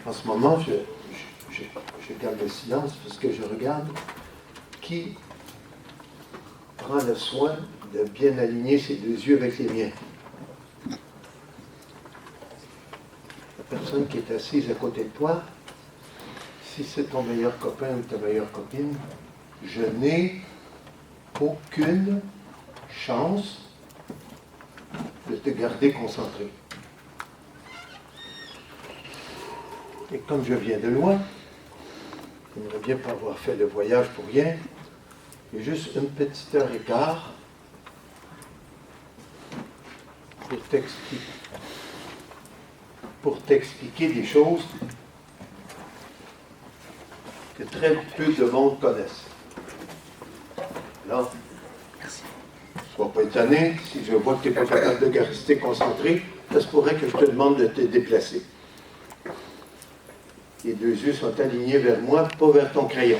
En ce moment, je garde le silence parce que je regarde qui prend le soin de bien aligner ses deux yeux avec les miens. La personne qui est assise à côté de toi, si c'est ton meilleur copain ou ta meilleure copine, je n'ai aucune chance de te garder concentré. Et comme je viens de loin, je n'aimerais bien pas avoir fait le voyage pour rien, il y a juste une petite heure et quart pour t'expliquer des choses que très peu de monde connaissent. Alors, sois pas étonné, si je vois que tu n'es pas capable de rester concentré, ça se pourrait que je te demande de te déplacer. Les deux yeux sont alignés vers moi, pas vers ton crayon.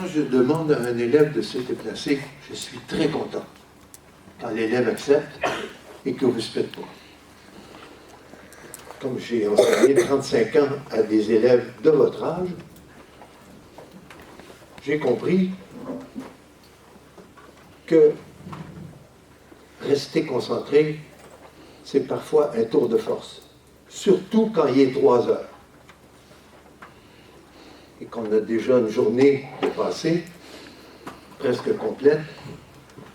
Quand je demande à un élève de se déplacer, je suis très content. Quand l'élève accepte et que vous ne se faites pas. Comme j'ai enseigné 35 ans à des élèves de votre âge, j'ai compris que rester concentré, c'est parfois un tour de force. Surtout quand il est 3 heures. Et qu'on a déjà une journée de passée, presque complète,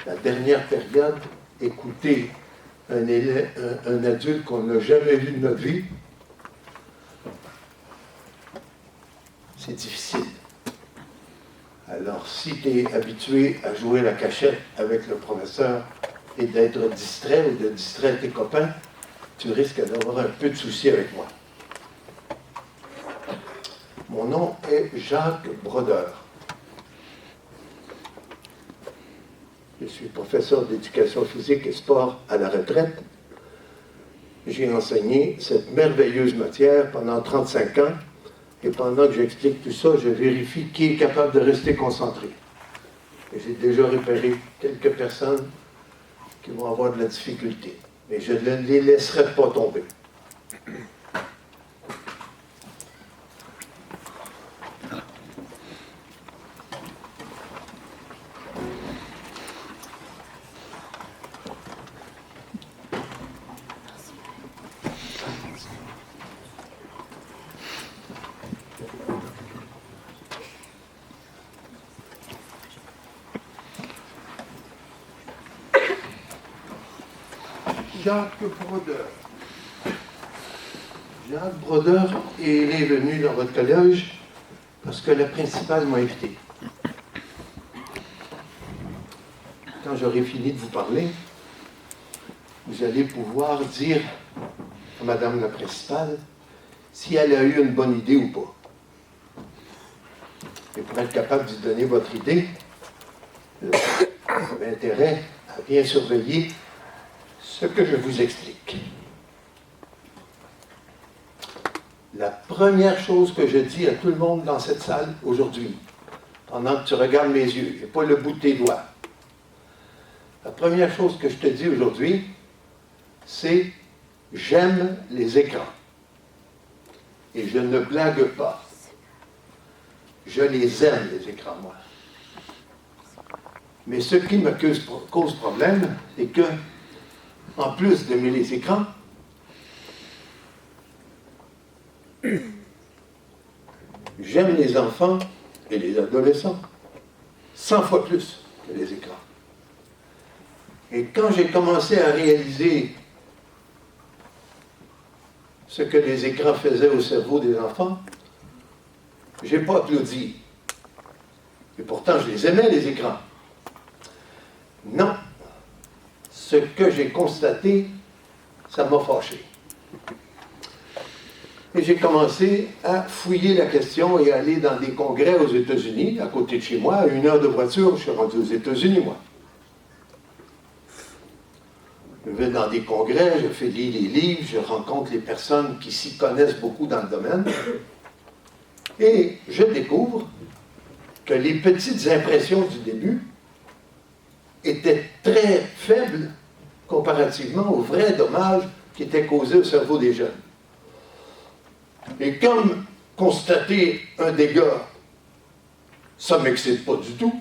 la dernière période, écouter un adulte qu'on n'a jamais vu de notre vie, c'est difficile. Alors, si tu es habitué à jouer la cachette avec le professeur et d'être distrait ou de distraire tes copains, tu risques d'avoir un peu de soucis avec moi. Mon nom est Jacques Brodeur. Je suis professeur d'éducation physique et sport à la retraite. J'ai enseigné cette merveilleuse matière pendant 35 ans et pendant que j'explique tout ça, je vérifie qui est capable de rester concentré. Et j'ai déjà repéré quelques personnes qui vont avoir de la difficulté, mais je ne les laisserai pas tomber. Jacques Brodeur. Jacques Brodeur est venu dans votre collège parce que la principale m'a invité. Quand j'aurai fini de vous parler, vous allez pouvoir dire à Madame la principale si elle a eu une bonne idée ou pas. Et pour être capable de donner votre idée, vous avez intérêt à bien surveiller ce que je vous explique. La première chose que je dis à tout le monde dans cette salle aujourd'hui, pendant que tu regardes mes yeux, et pas le bout de tes doigts, la première chose que je te dis aujourd'hui, c'est « j'aime les écrans ». Et je ne blague pas. Je les aime, les écrans, moi. Mais ce qui me cause problème, c'est que, en plus d'aimer les écrans, j'aime les enfants et les adolescents 100 fois plus que les écrans. Et quand j'ai commencé à réaliser ce que les écrans faisaient au cerveau des enfants, je n'ai pas applaudi. Et pourtant, je les aimais, les écrans. Non. Ce que j'ai constaté, ça m'a fâché. Et j'ai commencé à fouiller la question et aller dans des congrès aux États-Unis, à côté de chez moi, à 1 heure de voiture, je suis rendu aux États-Unis, moi. Je vais dans des congrès, je fais lire les livres, je rencontre les personnes qui s'y connaissent beaucoup dans le domaine. Et je découvre que les petites impressions du début étaient très faibles comparativement aux vrais dommages qui étaient causés au cerveau des jeunes. Et comme constater un dégât, ça ne m'excite pas du tout,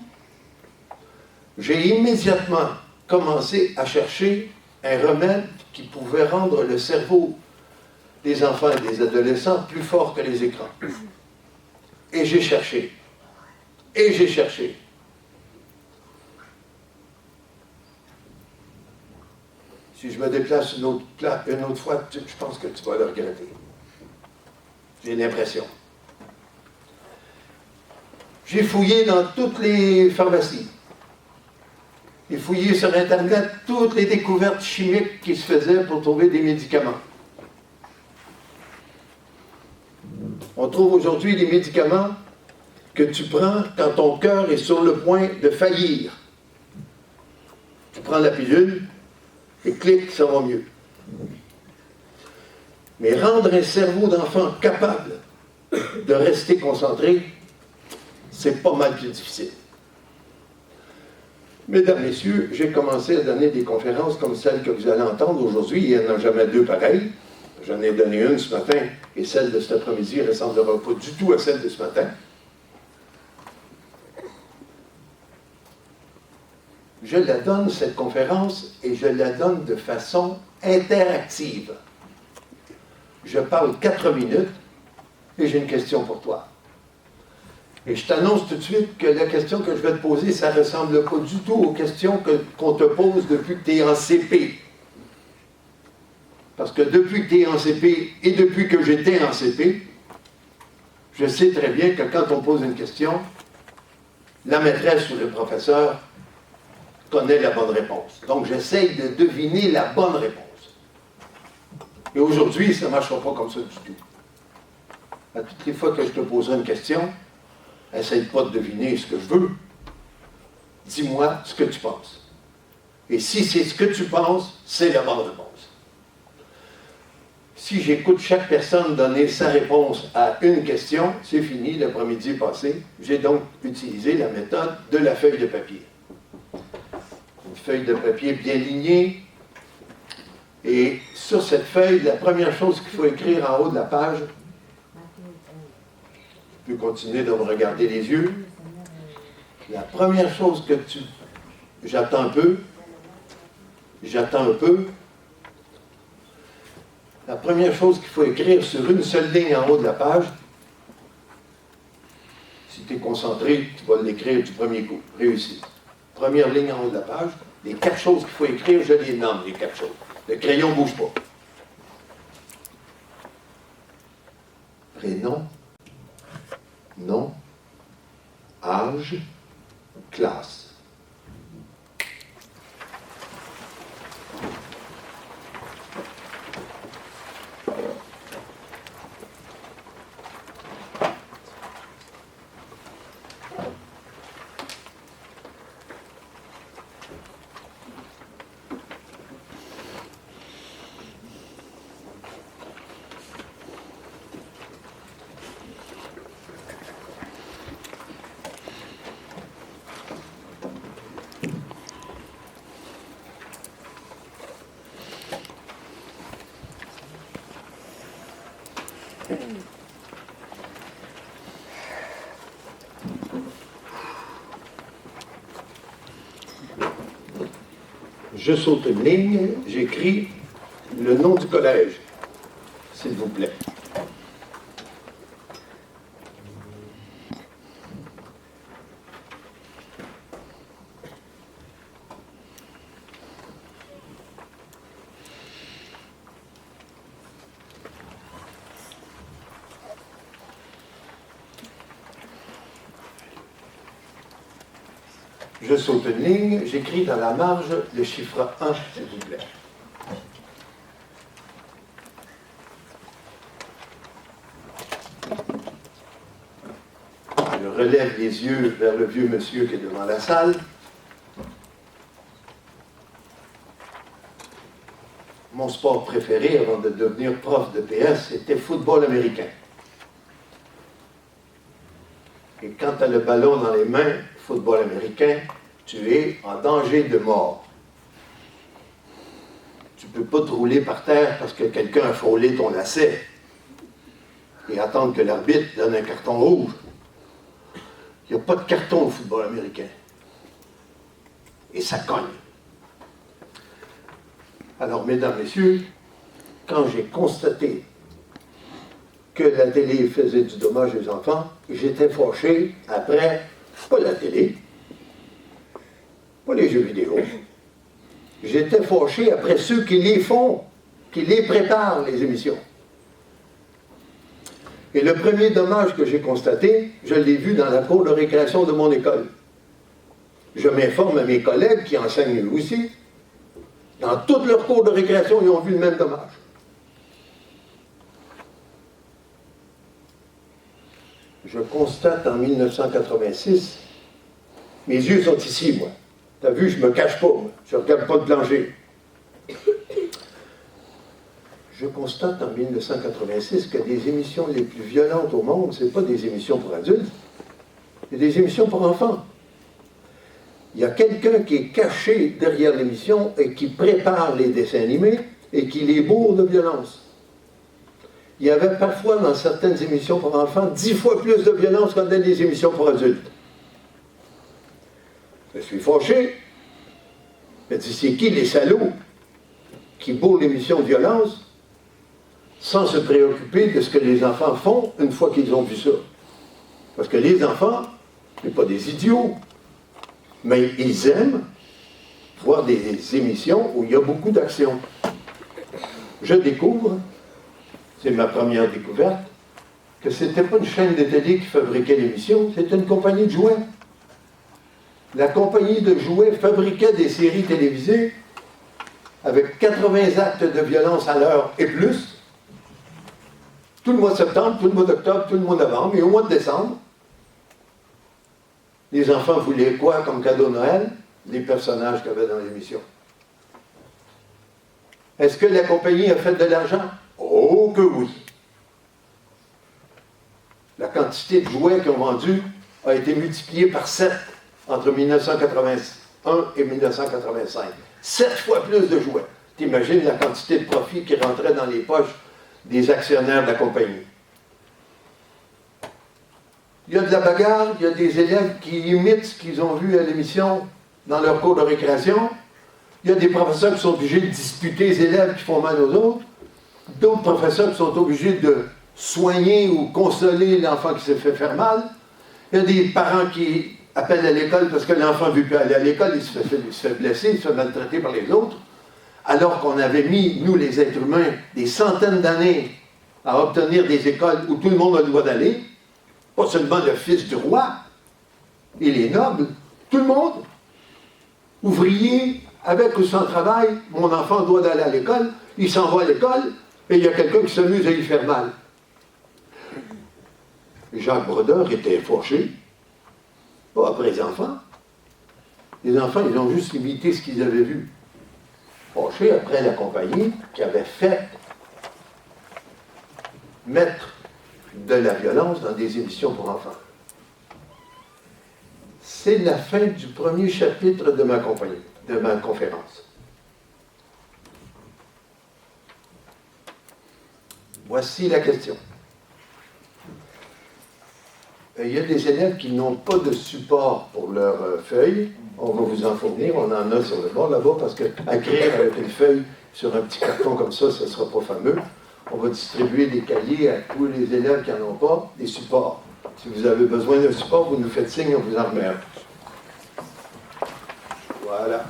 j'ai immédiatement commencé à chercher un remède qui pouvait rendre le cerveau des enfants et des adolescents plus fort que les écrans. Et j'ai cherché. Et j'ai cherché. Si je me déplace une autre fois, je pense que tu vas le regretter. J'ai l'impression. J'ai fouillé dans toutes les pharmacies. J'ai fouillé sur Internet toutes les découvertes chimiques qui se faisaient pour trouver des médicaments. On trouve aujourd'hui des médicaments que tu prends quand ton cœur est sur le point de faillir. Tu prends la pilule et clic, ça va mieux. Mais rendre un cerveau d'enfant capable de rester concentré, c'est pas mal plus difficile. Mesdames, Messieurs, j'ai commencé à donner des conférences comme celle que vous allez entendre aujourd'hui. Il n'y en a jamais deux pareilles. J'en ai donné une ce matin, et celle de cet après-midi ne ressemblera pas du tout à celle de ce matin. Je la donne, cette conférence, et je la donne de façon interactive. Je parle 4 minutes, et j'ai une question pour toi. Et je t'annonce tout de suite que la question que je vais te poser, ça ne ressemble pas du tout aux questions qu'on te pose depuis que tu es en CP. Parce que depuis que tu es en CP et depuis que j'étais en CP, je sais très bien que quand on pose une question, la maîtresse ou le professeur connaît la bonne réponse. Donc j'essaye de deviner la bonne réponse. Et aujourd'hui, ça ne marchera pas comme ça du tout. À toutes les fois que je te poserai une question, essaye pas de deviner ce que je veux. Dis-moi ce que tu penses. Et si c'est ce que tu penses, c'est la bonne réponse. Si j'écoute chaque personne donner sa réponse à une question, c'est fini, l'après-midi est passé. J'ai donc utilisé la méthode de la feuille de papier. Une feuille de papier bien lignée. Et sur cette feuille, la première chose qu'il faut écrire en haut de la page, tu peux continuer de me regarder les yeux. La première chose que tu... J'attends un peu. La première chose qu'il faut écrire sur une seule ligne en haut de la page, si tu es concentré, tu vas l'écrire du premier coup. Réussi. Première ligne en haut de la page, les 4 choses qu'il faut écrire, je les nomme, les 4 choses. Le crayon ne bouge pas. Prénom, nom, âge, classe. Je saute une ligne, j'écris le nom du collège, s'il vous plaît. Je saute une ligne, j'écris dans la marge le chiffre 1, s'il vous plaît. relève les yeux vers le vieux monsieur qui est devant la salle. Mon sport préféré avant de devenir prof de PS, c'était football américain. Et quand tu as le ballon dans les mains, football américain, tu es en danger de mort. Tu ne peux pas te rouler par terre parce que quelqu'un a frôlé ton lacet et attendre que l'arbitre donne un carton rouge. Il n'y a pas de carton au football américain. Et ça cogne. Alors, mesdames, messieurs, quand j'ai constaté que la télé faisait du dommage aux enfants, j'étais fâché après, pas la télé, pas les jeux vidéo, j'étais fâché après ceux qui les font, qui les préparent, les émissions. Et le premier dommage que j'ai constaté, je l'ai vu dans la cour de récréation de mon école. Je m'informe à mes collègues qui enseignent eux aussi. Dans toutes leurs cours de récréation, ils ont vu le même dommage. Je constate en 1986, mes yeux sont ici, moi. T'as vu, je ne me cache pas, moi. Je ne regarde pas le plancher. Je constate en 1986 que des émissions les plus violentes au monde, ce n'est pas des émissions pour adultes, c'est des émissions pour enfants. Il y a quelqu'un qui est caché derrière l'émission et qui prépare les dessins animés et qui les bourre de violence. Il y avait parfois dans certaines émissions pour enfants 10 fois plus de violence que dans les émissions pour adultes. Je suis fâché. Je me dis, c'est qui les salauds qui bourrent l'émission de violence sans se préoccuper de ce que les enfants font une fois qu'ils ont vu ça? Parce que les enfants, ce n'est pas des idiots, mais ils aiment voir des émissions où il y a beaucoup d'action. Je découvre, c'est ma première découverte, que ce n'était pas une chaîne de télé qui fabriquait l'émission, c'était une compagnie de jouets. La compagnie de jouets fabriquait des séries télévisées avec 80 actes de violence à l'heure et plus, tout le mois de septembre, tout le mois d'octobre, tout le mois de novembre, et au mois de décembre, les enfants voulaient quoi comme cadeau de Noël? Les personnages qu'il y avait dans l'émission. Est-ce que la compagnie a fait de l'argent? Oh que oui! La quantité de jouets qu'ils ont vendus a été multipliée par 7 entre 1981 et 1985. 7 fois plus de jouets. T'imagines la quantité de profit qui rentrait dans les poches des actionnaires de la compagnie. Il y a de la bagarre, il y a des élèves qui imitent ce qu'ils ont vu à l'émission dans leur cours de récréation. Il y a des professeurs qui sont obligés de disputer les élèves qui font mal aux autres. D'autres professeurs qui sont obligés de soigner ou consoler l'enfant qui s'est fait faire mal. Il y a des parents qui appellent à l'école parce que l'enfant ne veut plus aller à l'école, il se fait blesser, il se fait maltraiter par les autres. Alors qu'on avait mis, nous les êtres humains, des centaines d'années à obtenir des écoles où tout le monde a le droit d'aller. Pas seulement le fils du roi et les nobles, tout le monde. Ouvrier, avec ou sans travail, mon enfant doit aller à l'école, il s'en va à l'école, et il y a quelqu'un qui s'amuse à y faire mal. Jacques Brodeur était fâché, pas après les enfants. Les enfants, ils ont juste imité ce qu'ils avaient vu. Fâché après la compagnie qui avait fait mettre de la violence dans des émissions pour enfants. C'est la fin du premier chapitre de ma compagnie, de ma conférence. Voici la question. Il y a des élèves qui n'ont pas de support pour leurs feuilles. On va vous en fournir, on en a sur le bord là-bas, parce qu'à écrire avec une feuille sur un petit carton comme ça, ce ne sera pas fameux. On va distribuer des cahiers à tous les élèves qui n'en ont pas, des supports. Si vous avez besoin d'un support, vous nous faites signe, on vous en remet un. Voilà.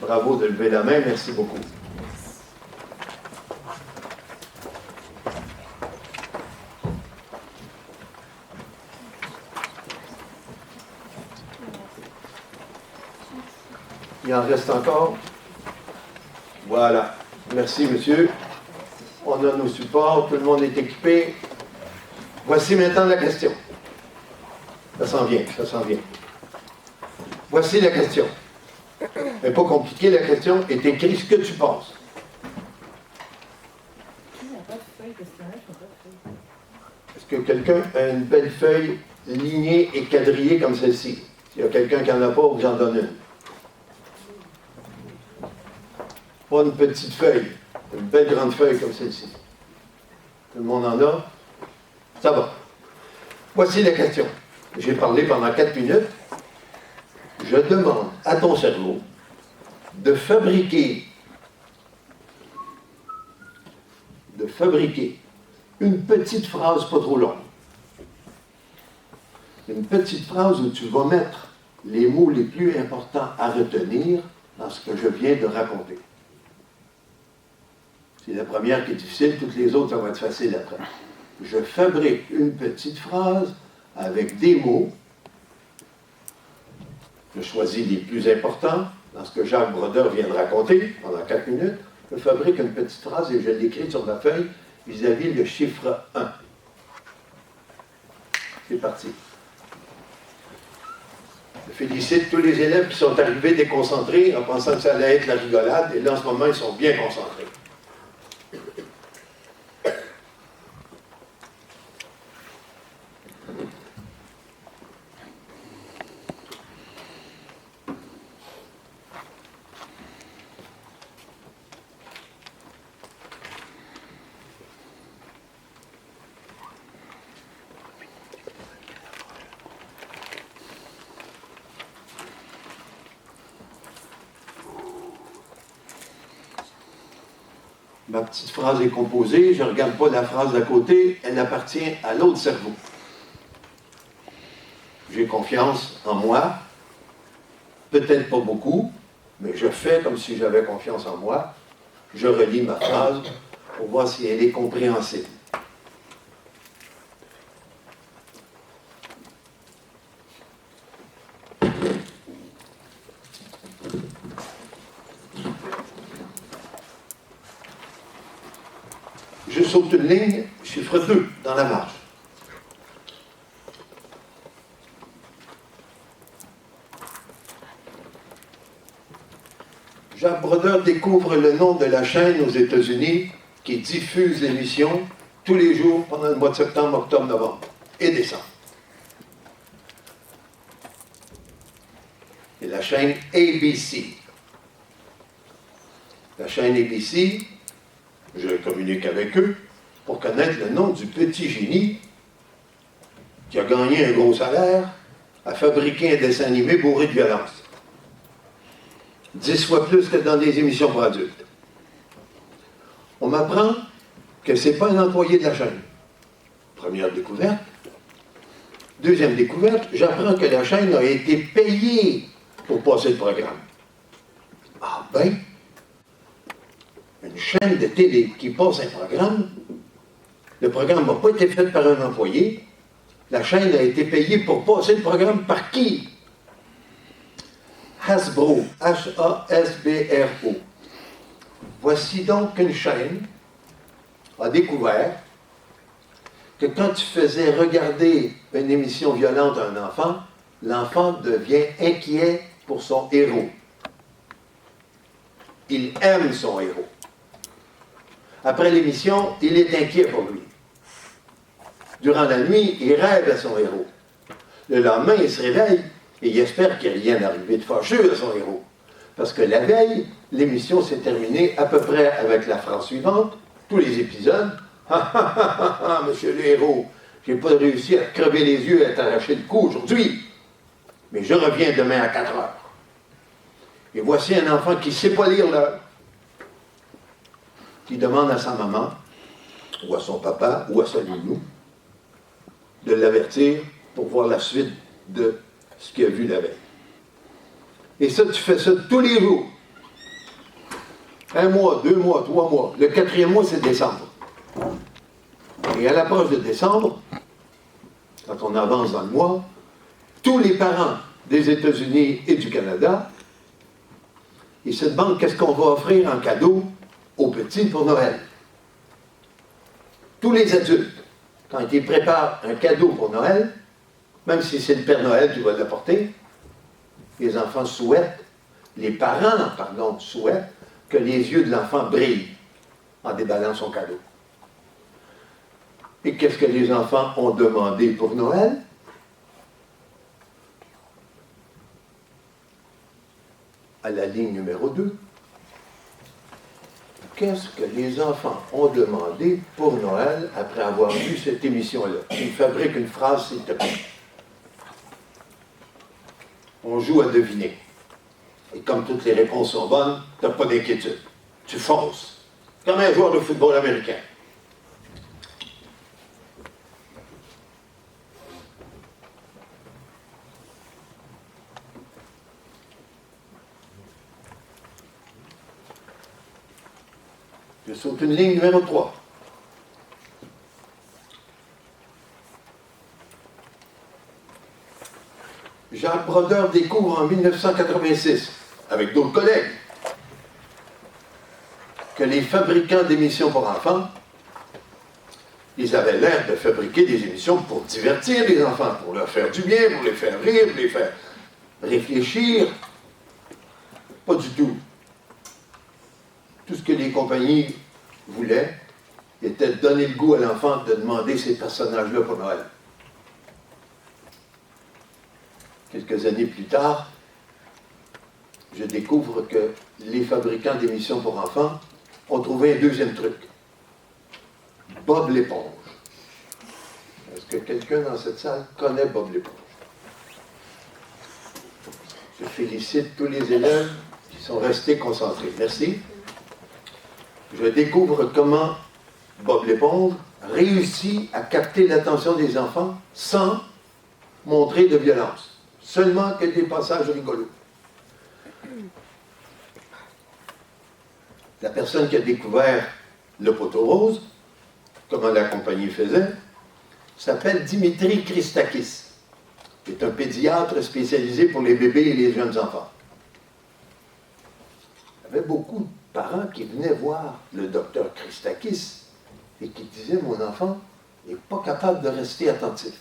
Bravo de lever la main, merci beaucoup. Il en reste encore? Voilà. Merci, monsieur. On a nos supports, tout le monde est équipé. Voici maintenant la question. Ça s'en vient, ça s'en vient. Voici la question. Mais pas compliqué, la question est écrite ce que tu penses. Est-ce que quelqu'un a une belle feuille lignée et quadrillée comme celle-ci? S'il y a quelqu'un qui n'en a pas, ou que j'en donne une. Pas une petite feuille, une belle grande feuille comme celle-ci. Tout le monde en a? Ça va. Voici la question. J'ai parlé pendant 4 minutes. Je demande à ton cerveau de fabriquer une petite phrase pas trop longue. Une petite phrase où tu vas mettre les mots les plus importants à retenir dans ce que je viens de raconter. C'est la première qui est difficile, toutes les autres, ça va être facile après. Je fabrique une petite phrase avec des mots. Je choisis les plus importants dans ce que Jacques Brodeur vient de raconter pendant 4 minutes. Je fabrique une petite phrase et je l'écris sur ma feuille vis-à-vis le chiffre 1. C'est parti. Je félicite tous les élèves qui sont arrivés déconcentrés en pensant que ça allait être la rigolade, et là en ce moment ils sont bien concentrés. Ma petite phrase est composée, je ne regarde pas la phrase d'à côté, elle appartient à l'autre cerveau. J'ai confiance en moi, peut-être pas beaucoup, mais je fais comme si j'avais confiance en moi. Je relis ma phrase pour voir si elle est compréhensible. Je saute une ligne, chiffre 2, dans la marge. Jacques Brodeur découvre le nom de la chaîne aux États-Unis qui diffuse l'émission tous les jours pendant le mois de septembre, octobre, novembre et décembre. C'est la chaîne ABC. La chaîne ABC, je communique avec eux pour connaître le nom du petit génie qui a gagné un gros salaire à fabriquer un dessin animé bourré de violence. 10 fois plus que dans des émissions pour adultes. On m'apprend que ce n'est pas un employé de la chaîne. Première découverte. Deuxième découverte, j'apprends que la chaîne a été payée pour passer le programme. Ah ben, une chaîne de télé qui passe un programme, le programme n'a pas été fait par un employé, la chaîne a été payée pour passer le programme par qui? Hasbro, H-A-S-B-R-O. Voici donc qu'une chaîne a découvert que quand tu faisais regarder une émission violente à un enfant, l'enfant devient inquiet pour son héros. Il aime son héros. Après l'émission, il est inquiet pour lui. Durant la nuit, il rêve à son héros. Le lendemain, il se réveille et il espère qu'il n'y a rien arrivé de fâcheux à son héros. Parce que la veille, l'émission s'est terminée à peu près avec la phrase suivante, tous les épisodes. Ah ah ah ah ah, monsieur le héros, j'ai pas réussi à te crever les yeux et à t'arracher le cou aujourd'hui, mais je reviens demain à 4 heures. Et voici un enfant qui ne sait pas lire l'heure, qui demande à sa maman, ou à son papa, ou à sa nounou, de l'avertir pour voir la suite de ce qu'il a vu la veille. Et ça, tu fais ça tous les jours. 1 mois, 2 mois, 3 mois. Le 4e mois, c'est décembre. Et à l'approche de décembre, quand on avance dans le mois, tous les parents des États-Unis et du Canada, ils se demandent qu'est-ce qu'on va offrir en cadeau aux petits pour Noël. Tous les adultes, quand ils préparent un cadeau pour Noël, même si c'est le Père Noël qui va l'apporter, les enfants souhaitent, les parents, pardon, souhaitent que les yeux de l'enfant brillent en déballant son cadeau. Et qu'est-ce que les enfants ont demandé pour Noël? À la ligne numéro 2. Qu'est-ce que les enfants ont demandé pour Noël après avoir vu cette émission-là? Tu fabriques une phrase, s'il te plaît. On joue à deviner. Et comme toutes les réponses sont bonnes, tu n'as pas d'inquiétude. Tu fonces. Comme un joueur de football américain. Je saute une ligne numéro 3. Jacques Brodeur découvre en 1986, avec d'autres collègues, que les fabricants d'émissions pour enfants, ils avaient l'air de fabriquer des émissions pour divertir les enfants, pour leur faire du bien, pour les faire rire, pour les faire réfléchir. Pas du tout. Tout ce que les compagnies voulaient était de donner le goût à l'enfant de demander ces personnages-là pour Noël. Quelques années plus tard, je découvre que les fabricants d'émissions pour enfants ont trouvé un deuxième truc. Bob l'éponge. Est-ce que quelqu'un dans cette salle connaît Bob l'éponge? Je félicite tous les élèves qui sont restés concentrés. Merci. Je découvre comment Bob l'éponge réussit à capter l'attention des enfants sans montrer de violence. Seulement que des passages rigolos. La personne qui a découvert le poteau rose, comment la compagnie faisait, s'appelle Dimitri Christakis. Il est un pédiatre spécialisé pour les bébés et les jeunes enfants. Il y avait beaucoup de parents qui venaient voir le docteur Christakis et qui disaient, mon enfant n'est pas capable de rester attentif,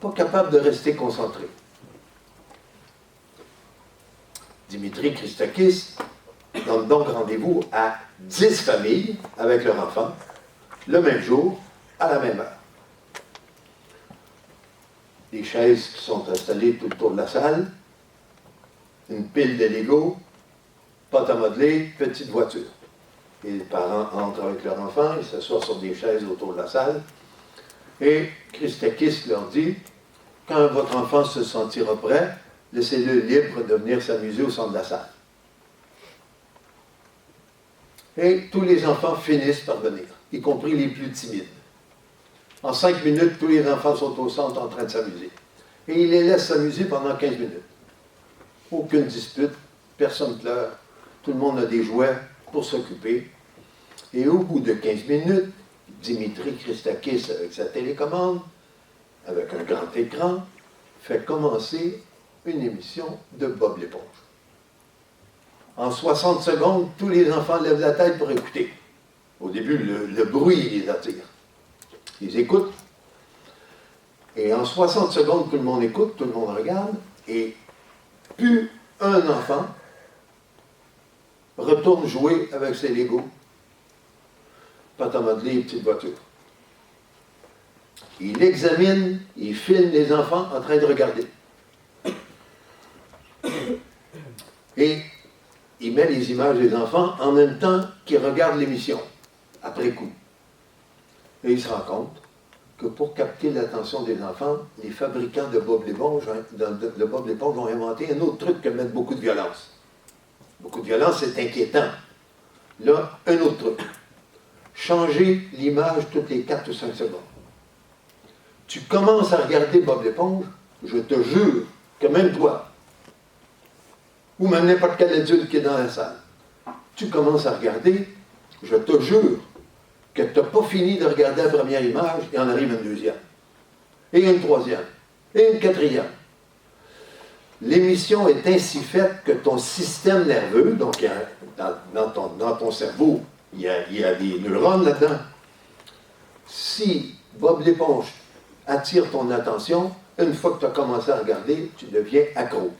pas capable de rester concentré. Dimitri Christakis donne donc rendez-vous à 10 familles avec leur enfant, le même jour, à la même heure. Des chaises qui sont installées tout autour de la salle, une pile de Lego, pâte à modeler, petite voiture. Et les parents entrent avec leur enfant, ils s'assoient sur des chaises autour de la salle, et Christakis leur dit, quand votre enfant se sentira prêt, laissez-le libre de venir s'amuser au centre de la salle. Et tous les enfants finissent par venir, y compris les plus timides. En 5 minutes, tous les enfants sont au centre en train de s'amuser. Et il les laisse s'amuser pendant 15 minutes. Aucune dispute, personne ne pleure, tout le monde a des jouets pour s'occuper. Et au bout de 15 minutes, Dimitri Christakis, avec sa télécommande, avec un grand écran, fait commencer une émission de Bob l'éponge. En 60 secondes, tous les enfants lèvent la tête pour écouter. Au début, le bruit les attire. Ils écoutent. Et en 60 secondes, tout le monde écoute, tout le monde regarde, et plus un enfant retourne jouer avec ses Legos, pâte à modeler et petite voiture. Il examine, il filme les enfants en train de regarder. Et il met les images des enfants en même temps qu'ils regardent l'émission, après coup. Et il se rend compte que pour capter l'attention des enfants, les fabricants de Bob l'éponge ont inventé un autre truc que mettre beaucoup de violence. Beaucoup de violence, c'est inquiétant. Là, un autre truc. Changer l'image toutes les 4 ou 5 secondes. Tu commences à regarder Bob l'éponge, je te jure que même toi, ou même n'importe quel adulte qui est dans la salle, tu commences à regarder, je te jure que tu n'as pas fini de regarder la première image, et en arrive une deuxième, et une troisième, et une quatrième. L'émission est ainsi faite que ton système nerveux, donc dans ton cerveau, il y a des neurones là-dedans. Si Bob l'éponge attire ton attention, une fois que tu as commencé à regarder, tu deviens accro.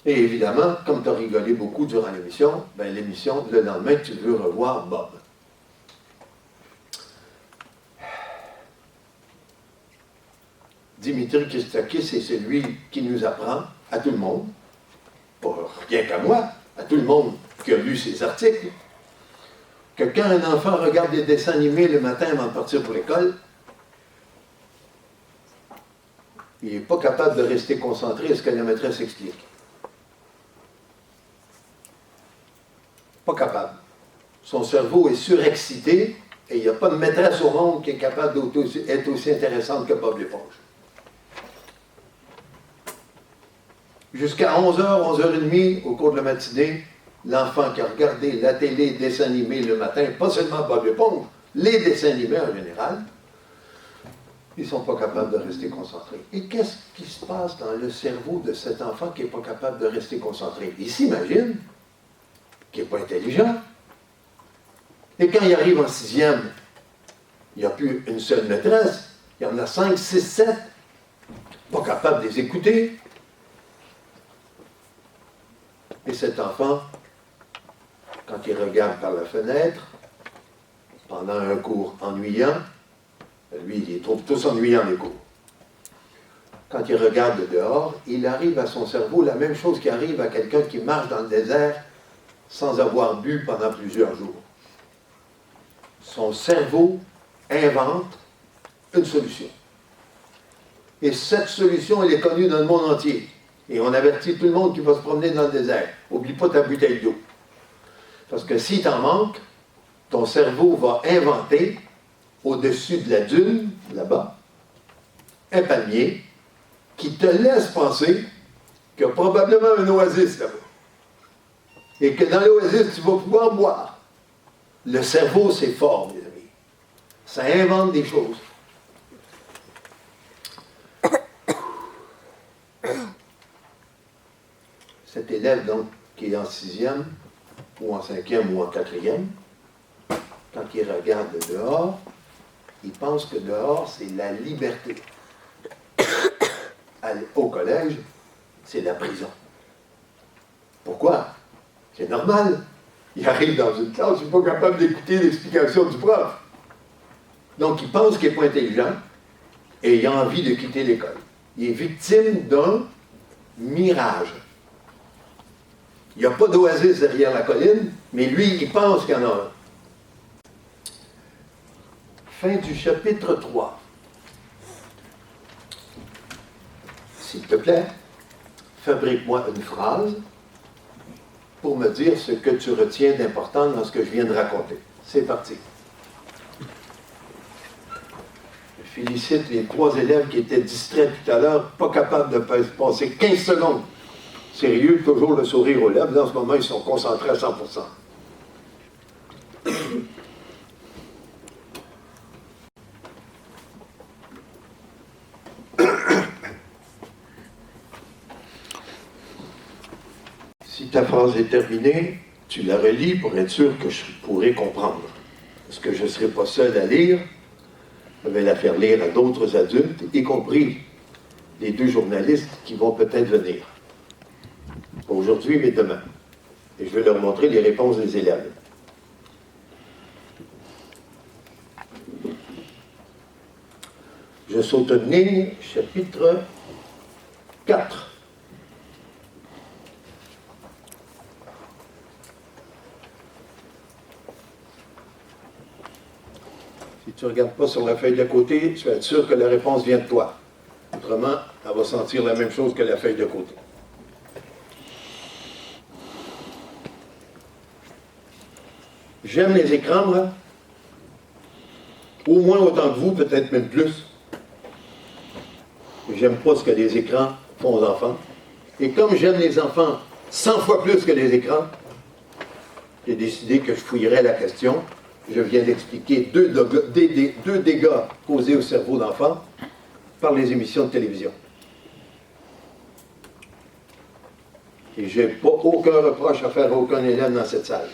Et évidemment, comme tu as rigolé beaucoup durant l'émission, ben l'émission, le lendemain, tu veux revoir Bob. Dimitri Christakis, c'est celui qui nous apprend, à tout le monde, pas rien qu'à moi, à tout le monde qui a lu ses articles, que quand un enfant regarde des dessins animés le matin avant de partir pour l'école, il n'est pas capable de rester concentré à ce que la maîtresse explique. Pas capable. Son cerveau est surexcité et il n'y a pas de maîtresse au monde qui est capable d'être aussi intéressante que Bob l'éponge. Jusqu'à 11h, 11h30, au cours de la matinée, l'enfant qui a regardé la télé, dessins animés le matin, pas seulement Bob l'éponge, les dessins animés en général, ils ne sont pas capables de rester concentrés. Et qu'est-ce qui se passe dans le cerveau de cet enfant qui n'est pas capable de rester concentré? Il s'imagine qu'il n'est pas intelligent. Et quand il arrive en sixième, il n'y a plus une seule maîtresse, il y en a 5, 6, 7, pas capables de les écouter. Et cet enfant, quand il regarde par la fenêtre, pendant un cours ennuyant, lui, il les trouve tous ennuyants, les cours. Quand il regarde dehors, il arrive à son cerveau la même chose qui arrive à quelqu'un qui marche dans le désert sans avoir bu pendant plusieurs jours. Son cerveau invente une solution. Et cette solution, elle est connue dans le monde entier. Et on avertit tout le monde qui va se promener dans le désert. N'oublie pas ta bouteille d'eau. Parce que si t'en manques, ton cerveau va inventer, au-dessus de la dune, là-bas, un palmier qui te laisse penser qu'il y a probablement un oasis là-bas. Et que dans l'oasis, tu vas pouvoir boire. Le cerveau, c'est fort, mes amis. Ça invente des choses. Cet élève, donc, qui est en sixième, ou en cinquième, ou en quatrième, quand il regarde dehors, il pense que dehors, c'est la liberté. Au collège, c'est la prison. Pourquoi? C'est normal. Il arrive dans une classe, il n'est pas capable d'écouter l'explication du prof. Donc, il pense qu'il n'est pas intelligent et il a envie de quitter l'école. Il est victime d'un mirage. Il n'y a pas d'oasis derrière la colline, mais lui, il pense qu'il y en a un. Fin du chapitre 3. S'il te plaît, fabrique-moi une phrase pour me dire ce que tu retiens d'important dans ce que je viens de raconter. C'est parti. Je félicite les 3 élèves qui étaient distraits tout à l'heure, pas capables de passer 15 secondes. Sérieux, toujours le sourire aux lèvres. Là, en ce moment, ils sont concentrés à 100%. Si ta phrase est terminée, tu la relis pour être sûr que je pourrai comprendre. Parce que je ne serai pas seul à lire. Je vais la faire lire à d'autres adultes, y compris les 2 journalistes qui vont peut-être venir. Pas aujourd'hui, mais demain. Et je vais leur montrer les réponses des élèves. Je saute une ligne, chapitre 4. Si tu ne regardes pas sur la feuille d'à côté, tu vas être sûr que la réponse vient de toi. Autrement, elle va sentir la même chose que la feuille de côté. J'aime les écrans, moi. Au moins autant que vous, peut-être même plus. J'aime pas ce que les écrans font aux enfants. Et comme j'aime les enfants 100 fois plus que les écrans, j'ai décidé que je fouillerais la question. Je viens d'expliquer 2 dégâts causés au cerveau d'enfants par les émissions de télévision. Et je n'ai pas aucun reproche à faire à aucun élève dans cette salle.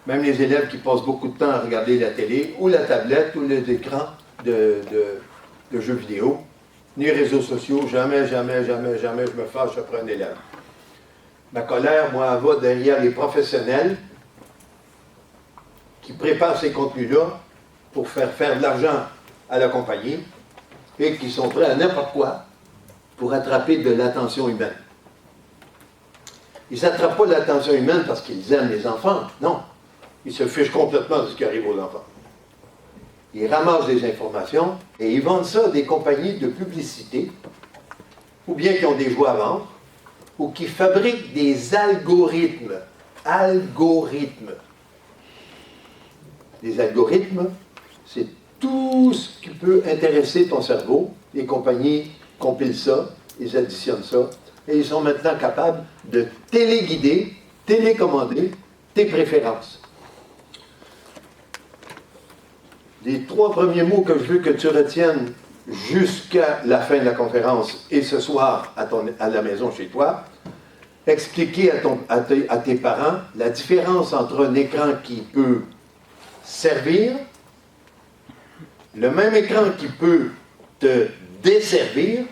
Même les élèves qui passent beaucoup de temps à regarder la télé, ou la tablette, ou les écrans de jeux vidéo, ni réseaux sociaux, jamais, jamais, jamais, jamais je me fâche après un élève. Ma colère, moi, va derrière les professionnels qui préparent ces contenus-là pour faire de l'argent à la compagnie et qui sont prêts à n'importe quoi pour attraper de l'attention humaine. Ils n'attrapent pas l'attention humaine parce qu'ils aiment les enfants, non. Ils se fichent complètement de ce qui arrive aux enfants. Ils ramassent des informations et ils vendent ça à des compagnies de publicité, ou bien qui ont des jouets à vendre, ou qui fabriquent des algorithmes. Les algorithmes, c'est tout ce qui peut intéresser ton cerveau. Les compagnies compilent ça, ils additionnent ça, et ils sont maintenant capables de téléguider, télécommander tes préférences. Les 3 premiers mots que je veux que tu retiennes jusqu'à la fin de la conférence et ce soir à la maison chez toi, expliquer à tes parents la différence entre un écran qui peut servir, le même écran qui peut te desservir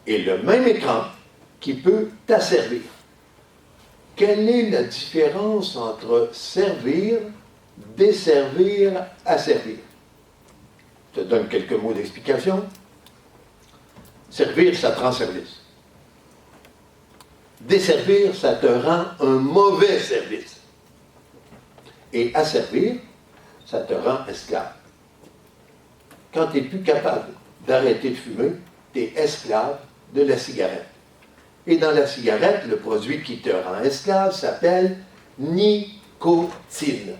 et le même écran qui peut t'asservir. Quelle est la différence entre servir, desservir, asservir? Je te donne quelques mots d'explication. Servir, ça te rend service. Desservir, ça te rend un mauvais service. Et asservir, ça te rend esclave. Quand tu n'es plus capable d'arrêter de fumer, tu es esclave de la cigarette. Et dans la cigarette, le produit qui te rend esclave s'appelle nicotine.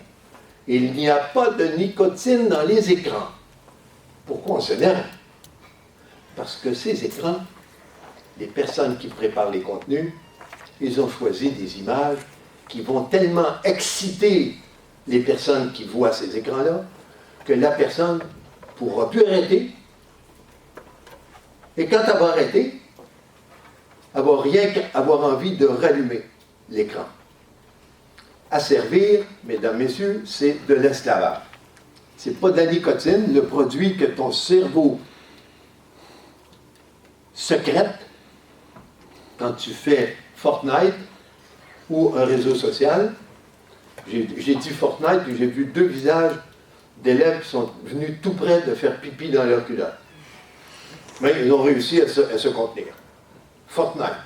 Il n'y a pas de nicotine dans les écrans. Pourquoi on s'énerve? Parce que ces écrans, les personnes qui préparent les contenus, ils ont choisi des images qui vont tellement exciter les personnes qui voient ces écrans-là que la personne ne pourra plus arrêter. Et quand elle va arrêter, elle va rien qu'avoir envie de rallumer l'écran. Asservir, mesdames, messieurs, c'est de l'esclavage. Ce n'est pas de la nicotine, le produit que ton cerveau secrète quand tu fais Fortnite ou un réseau social. J'ai dit Fortnite et j'ai vu 2 visages d'élèves qui sont venus tout près de faire pipi dans leur culotte. Mais ils ont réussi à se contenir. Fortnite.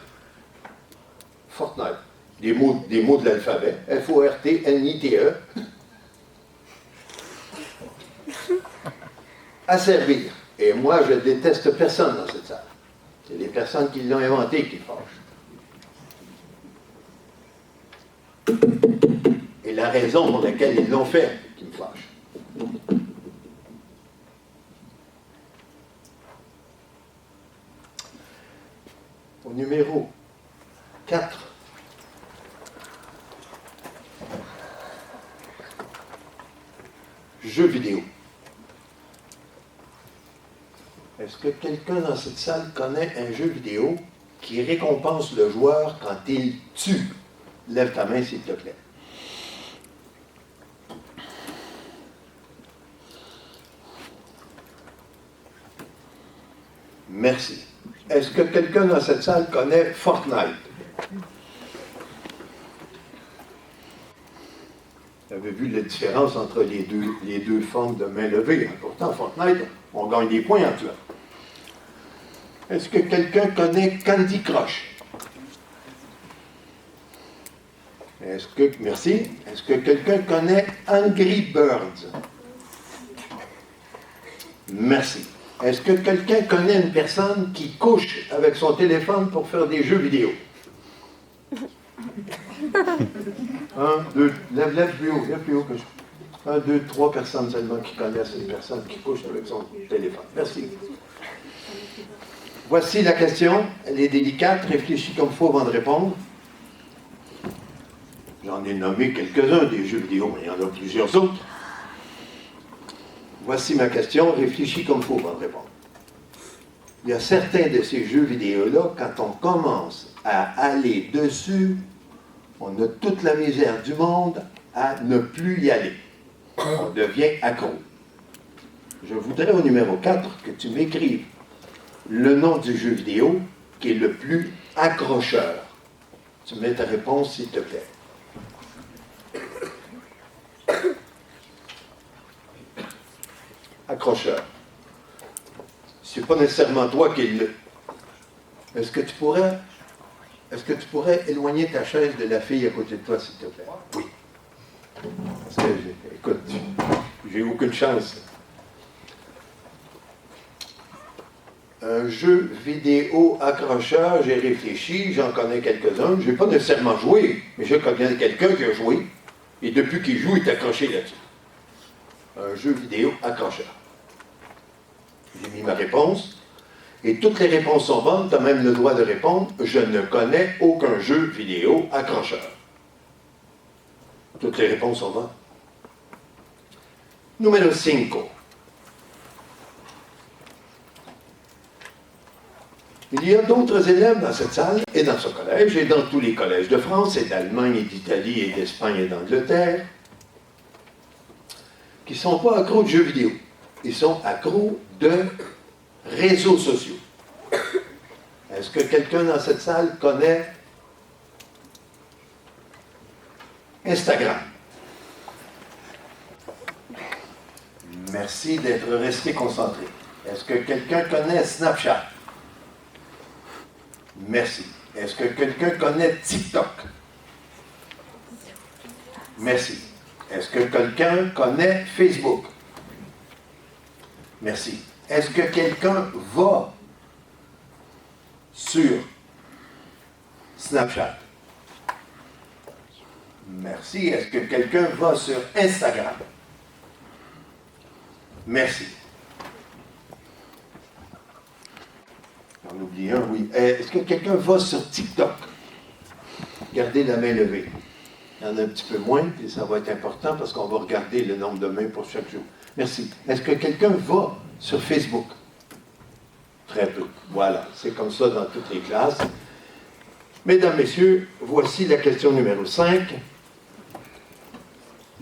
Des mots de l'alphabet. F-O-R-T-N-I-T-E. Asservir. Et moi, je déteste personne dans cette salle. C'est les personnes qui l'ont inventé qui fâchent. Et la raison pour laquelle ils l'ont fait qui me fâche. Au numéro 4. Jeux vidéo. Est-ce que quelqu'un dans cette salle connaît un jeu vidéo qui récompense le joueur quand il tue? Lève ta main, s'il te plaît. Merci. Est-ce que quelqu'un dans cette salle connaît Fortnite? Vous avez vu la différence entre les deux formes de main levée. Pourtant, Fortnite, on gagne des points en tuant. Est-ce que quelqu'un connaît Candy Crush? Merci. Est-ce que quelqu'un connaît Angry Birds? Merci. Est-ce que quelqu'un connaît une personne qui couche avec son téléphone pour faire des jeux vidéo? 1, 2, lève plus haut que je... 1, 2, 3 personnes seulement qui connaissent une personne qui couche avec son téléphone. Merci. Voici la question. Elle est délicate. Réfléchis comme il faut avant de répondre. J'en ai nommé quelques-uns des jeux vidéo, mais il y en a plusieurs autres. Voici ma question. Réfléchis comme il faut avant de répondre. Il y a certains de ces jeux vidéo-là, quand on commence à aller dessus, on a toute la misère du monde à ne plus y aller. On devient accro. Je voudrais au numéro 4 que tu m'écrives le nom du jeu vidéo qui est le plus accrocheur? Tu mets ta réponse, s'il te plaît. Accrocheur. C'est pas nécessairement toi qui le... Est-ce que tu pourrais éloigner ta chaise de la fille à côté de toi, s'il te plaît? Oui. Parce que, écoute, j'ai aucune chance. Un jeu vidéo accrocheur, j'ai réfléchi, j'en connais quelques-uns. Je n'ai pas nécessairement joué, mais je connais quelqu'un qui a joué. Et depuis qu'il joue, il est accroché là-dessus. Un jeu vidéo accrocheur. J'ai mis ma réponse. Et toutes les réponses sont bonnes, tu as même le droit de répondre. Je ne connais aucun jeu vidéo accrocheur. Toutes les réponses sont bonnes. Numéro 5. Il y a d'autres élèves dans cette salle et dans ce collège et dans tous les collèges de France et d'Allemagne et d'Italie et d'Espagne et d'Angleterre qui ne sont pas accros de jeux vidéo. Ils sont accros de réseaux sociaux. Est-ce que quelqu'un dans cette salle connaît Instagram? Merci d'être resté concentré. Est-ce que quelqu'un connaît Snapchat? Merci. Est-ce que quelqu'un connaît TikTok? Merci. Est-ce que quelqu'un connaît Facebook? Merci. Est-ce que quelqu'un va sur Snapchat? Merci. Est-ce que quelqu'un va sur Instagram? Merci. J'en oublie un, oui. Est-ce que quelqu'un va sur TikTok? Gardez la main levée. Il y en a un petit peu moins, et ça va être important parce qu'on va regarder le nombre de mains pour chaque jour. Merci. Est-ce que quelqu'un va sur Facebook? Très peu. Voilà, c'est comme ça dans toutes les classes. Mesdames, Messieurs, voici la question numéro 5.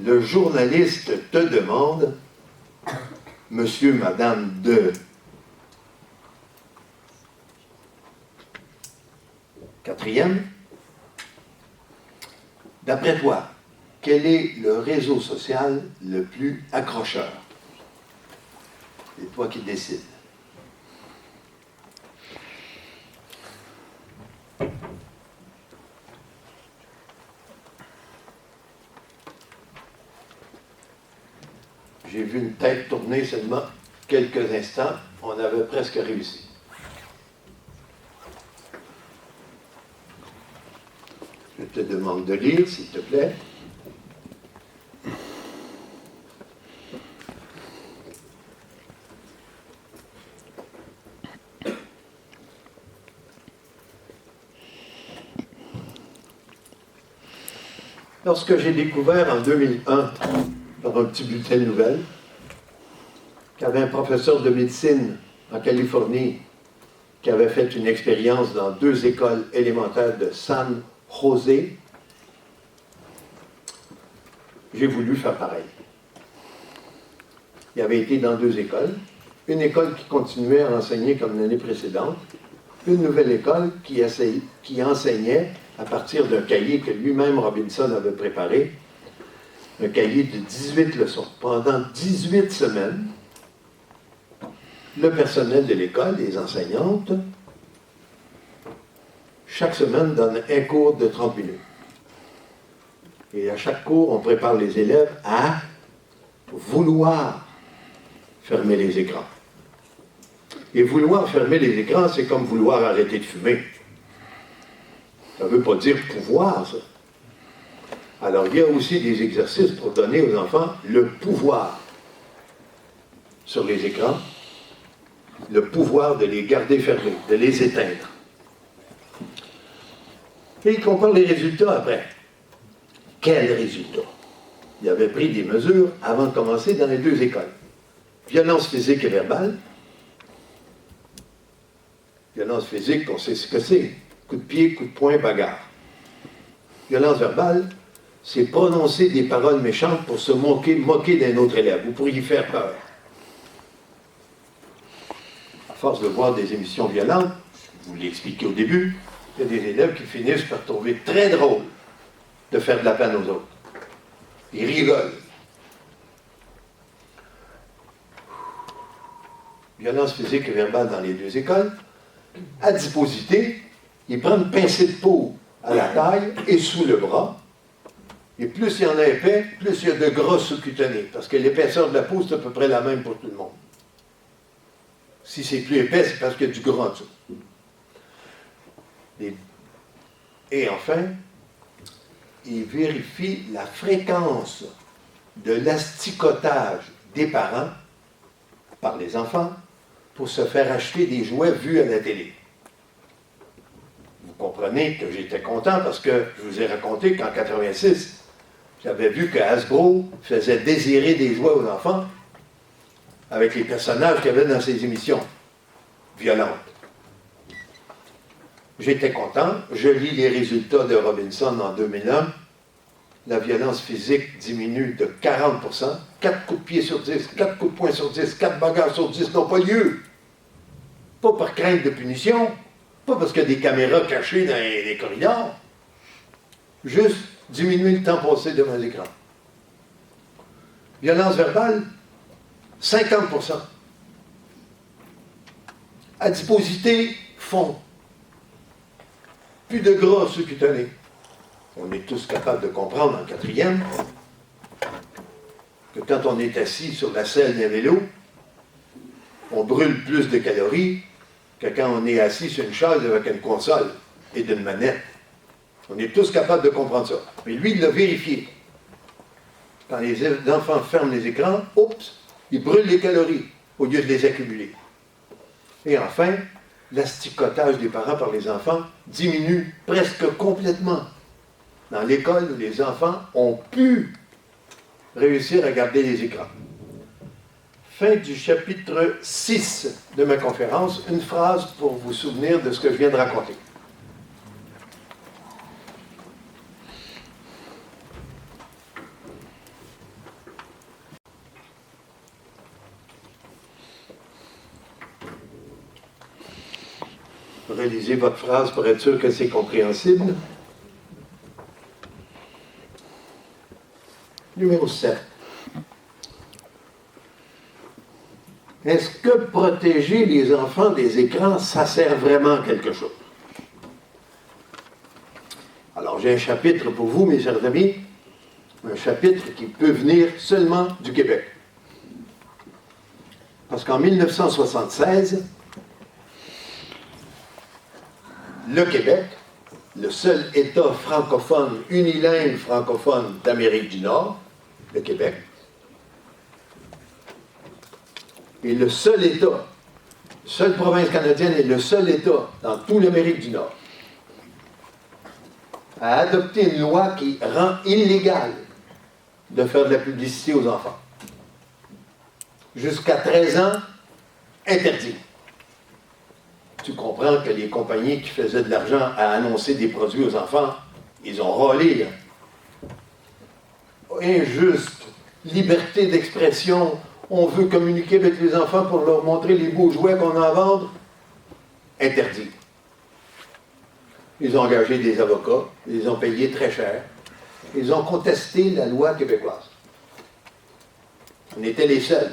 Le journaliste te demande, Monsieur, Madame de... Quatrième, d'après toi, quel est le réseau social le plus accrocheur? C'est toi qui décides. J'ai vu une tête tourner seulement quelques instants. On avait presque réussi. Je te demande de lire, s'il te plaît. Lorsque j'ai découvert en 2001, par un petit bulletin de nouvelles, qu'il y avait un professeur de médecine en Californie qui avait fait une expérience dans 2 écoles élémentaires de San José, j'ai voulu faire pareil. Il avait été dans 2 écoles, une école qui continuait à enseigner comme l'année précédente, une nouvelle école qui enseignait à partir d'un cahier que lui-même Robinson avait préparé, un cahier de 18 leçons. Pendant 18 semaines, le personnel de l'école, les enseignantes, chaque semaine donne un cours de 30 minutes. Et à chaque cours, on prépare les élèves à vouloir fermer les écrans. Et vouloir fermer les écrans, c'est comme vouloir arrêter de fumer. Ça ne veut pas dire pouvoir, ça. Alors, il y a aussi des exercices pour donner aux enfants le pouvoir sur les écrans, le pouvoir de les garder fermés, de les éteindre. Et il compare les résultats après. Quels résultats? Il avait pris des mesures avant de commencer dans les 2 écoles. Violence physique et verbale. Violence physique, on sait ce que c'est. Coup de pied, coup de poing, bagarre. Violence verbale, c'est prononcer des paroles méchantes pour se moquer d'un autre élève. Vous pourriez faire peur. force de voir des émissions violentes, je vous l'ai expliqué au début, il y a des élèves qui finissent par trouver très drôle de faire de la peine aux autres. Ils rigolent. Violence physique et verbale dans les deux écoles. Adiposité, il prend une pincée de peau à la taille et sous le bras. Et plus il y en a épais, plus il y a de gras sous-cutanés. Parce que l'épaisseur de la peau, c'est à peu près la même pour tout le monde. Si c'est plus épais, c'est parce qu'il y a du gras en dessous. Et enfin, il vérifie la fréquence de l'asticotage des parents par les enfants pour se faire acheter des jouets vus à la télé. Vous comprenez que j'étais content parce que je vous ai raconté qu'en 86, j'avais vu que Hasbro faisait désirer des jouets aux enfants avec les personnages qu'il y avait dans ses émissions violentes. J'étais content. Je lis les résultats de Robinson en 2001. La violence physique diminue de 40%. 4 coups de pied sur 10, 4 coups de poing sur 10, 4 bagarres sur 10 n'ont pas lieu. Pas par crainte de punition, pas parce qu'il y a des caméras cachées dans les corridors. Juste diminuer le temps passé devant l'écran. Violence verbale, 50%. Adiposité, fond. Plus de gras sous-cutané. On est tous capables de comprendre en quatrième que quand on est assis sur la selle d'un vélo, on brûle plus de calories que quand on est assis sur une chaise avec une console et d'une manette. On est tous capables de comprendre ça. Mais lui, il l'a vérifié. Quand les enfants ferment les écrans, oups, ils brûlent les calories au lieu de les accumuler. Et enfin, l'asticotage des parents par les enfants diminue presque complètement. Dans l'école, les enfants ont pu réussir à garder les écrans. Fin du chapitre 6 de ma conférence, une phrase pour vous souvenir de ce que je viens de raconter. Relisez votre phrase pour être sûr que c'est compréhensible. Numéro 7. Est-ce que protéger les enfants des écrans, ça sert vraiment à quelque chose? Alors, j'ai un chapitre pour vous, mes chers amis, un chapitre qui peut venir seulement du Québec. Parce qu'en 1976, le Québec, le seul État francophone, unilingue francophone d'Amérique du Nord, le Québec, est le seul État, seule province canadienne et le seul État dans toute l'Amérique du Nord à adopter une loi qui rend illégal de faire de la publicité aux enfants. Jusqu'à 13 ans, interdit. Tu comprends que les compagnies qui faisaient de l'argent à annoncer des produits aux enfants, ils ont râlé. Injuste, liberté d'expression, on veut communiquer avec les enfants pour leur montrer les beaux jouets qu'on a à vendre. Interdit. Ils ont engagé des avocats, ils les ont payés très cher. Ils ont contesté la loi québécoise. On était les seuls.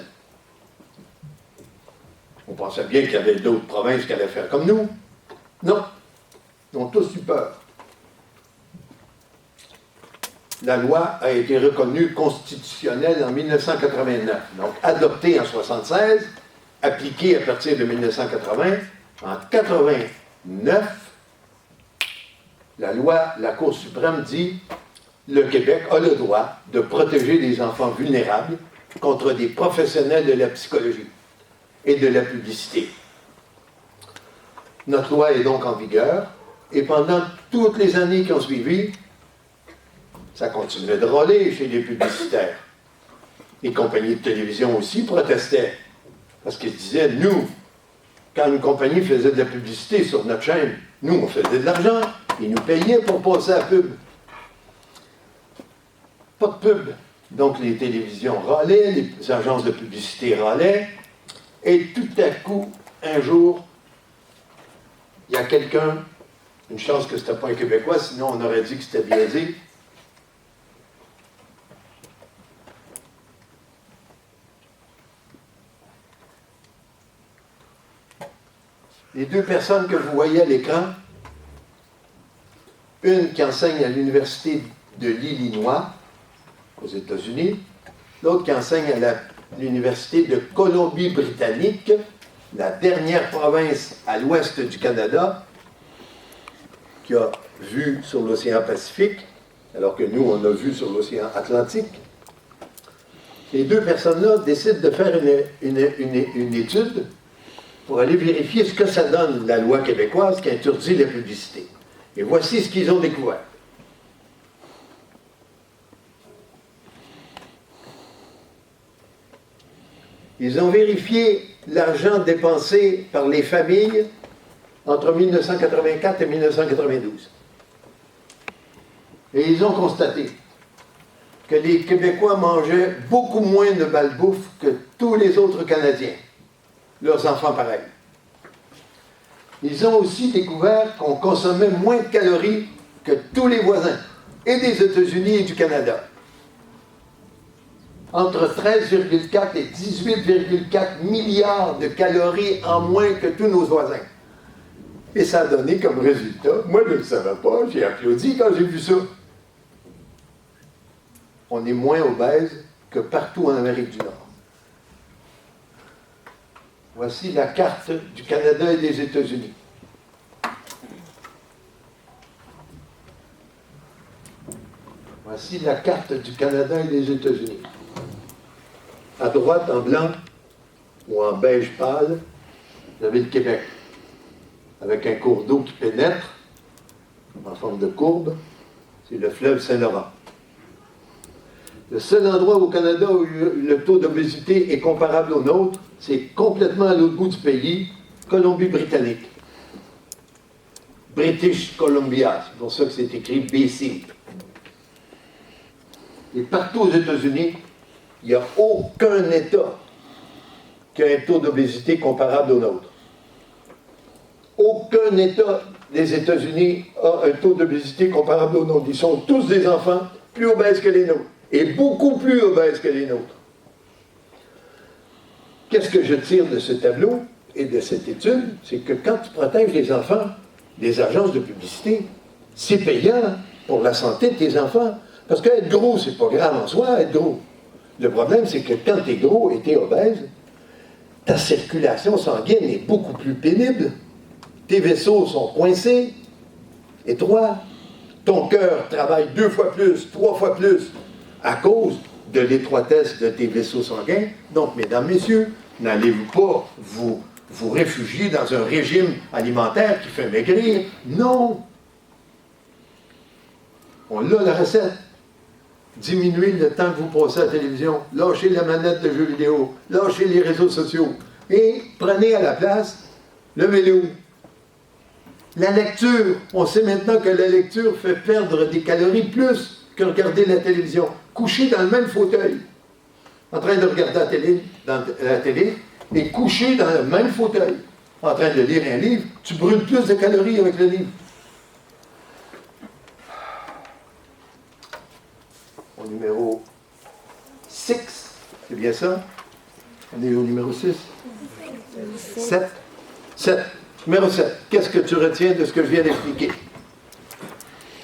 On pensait bien qu'il y avait d'autres provinces qui allaient faire comme nous. Non. Ils ont tous eu peur. La loi a été reconnue constitutionnelle en 1989. Donc, adoptée en 1976, appliquée à partir de 1980. En 1989, la loi, la Cour suprême dit le Québec a le droit de protéger les enfants vulnérables contre des professionnels de la psychologie et de la publicité. Notre loi est donc en vigueur, et pendant toutes les années qui ont suivi, ça continuait de rôler chez les publicitaires. Les compagnies de télévision aussi protestaient, parce qu'ils disaient, nous, quand une compagnie faisait de la publicité sur notre chaîne, nous, on faisait de l'argent, ils nous payaient pour passer à la pub. Pas de pub. Donc les télévisions râlaient, les agences de publicité râlaient, et tout à coup, un jour, il y a quelqu'un, une chance que ce n'était pas un Québécois, sinon on aurait dit que c'était biaisé. Les deux personnes que vous voyez à l'écran, une qui enseigne à l'Université de l'Illinois, aux États-Unis, l'autre qui enseigne à l'Université de Colombie-Britannique, la dernière province à l'ouest du Canada, qui a vue sur l'océan Pacifique, alors que nous, on a vu sur l'océan Atlantique. Ces deux personnes-là décident de faire une étude pour aller vérifier ce que ça donne, la loi québécoise qui interdit la publicité. Et voici ce qu'ils ont découvert. Ils ont vérifié l'argent dépensé par les familles entre 1984 et 1992. Et ils ont constaté que les Québécois mangeaient beaucoup moins de balbouffe que tous les autres Canadiens, leurs enfants pareils. Ils ont aussi découvert qu'on consommait moins de calories que tous les voisins, et des États-Unis et du Canada. Entre 13,4 et 18,4 milliards de calories en moins que tous nos voisins. Et ça a donné comme résultat, moi je ne le savais pas, j'ai applaudi quand j'ai vu ça. On est moins obèse que partout en Amérique du Nord. Voici la carte du Canada et des États-Unis. Voici la carte du Canada et des États-Unis. À droite, en blanc ou en beige pâle, vous avez le Québec, avec un cours d'eau qui pénètre en forme de courbe, c'est le fleuve Saint-Laurent. Le seul endroit au Canada où le taux d'obésité est comparable au nôtre, c'est complètement à l'autre bout du pays, Colombie-Britannique. British Columbia, c'est pour ça que c'est écrit BC. Et partout aux États-Unis, il n'y a aucun État qui a un taux d'obésité comparable au nôtre. Aucun État des États-Unis a un taux d'obésité comparable au nôtre. Ils sont tous des enfants plus obèses que les nôtres, et beaucoup plus obèses que les nôtres. Qu'est-ce que je tire de ce tableau et de cette étude? C'est que quand tu protèges les enfants des agences de publicité, c'est payant pour la santé de tes enfants. Parce qu'être gros, c'est pas grave en soi, être gros. Le problème, c'est que quand tu es gros et tu es obèse, ta circulation sanguine est beaucoup plus pénible. Tes vaisseaux sont coincés, étroits. Ton cœur travaille 2 fois plus, 3 fois plus à cause de l'étroitesse de tes vaisseaux sanguins. Donc, mesdames, messieurs, n'allez-vous pas vous réfugier dans un régime alimentaire qui fait maigrir? Non! On a la recette. Diminuez le temps que vous passez à la télévision, lâchez la manette de jeux vidéo, lâchez les réseaux sociaux et prenez à la place le vélo. La lecture, on sait maintenant que la lecture fait perdre des calories plus que regarder la télévision. Couché dans le même fauteuil, en train de regarder la télé, et couché dans le même fauteuil, en train de lire un livre, tu brûles plus de calories avec le livre. Au numéro 6, c'est bien ça? On est au numéro 6? 7? 7. Numéro 7. Qu'est-ce que tu retiens de ce que je viens d'expliquer?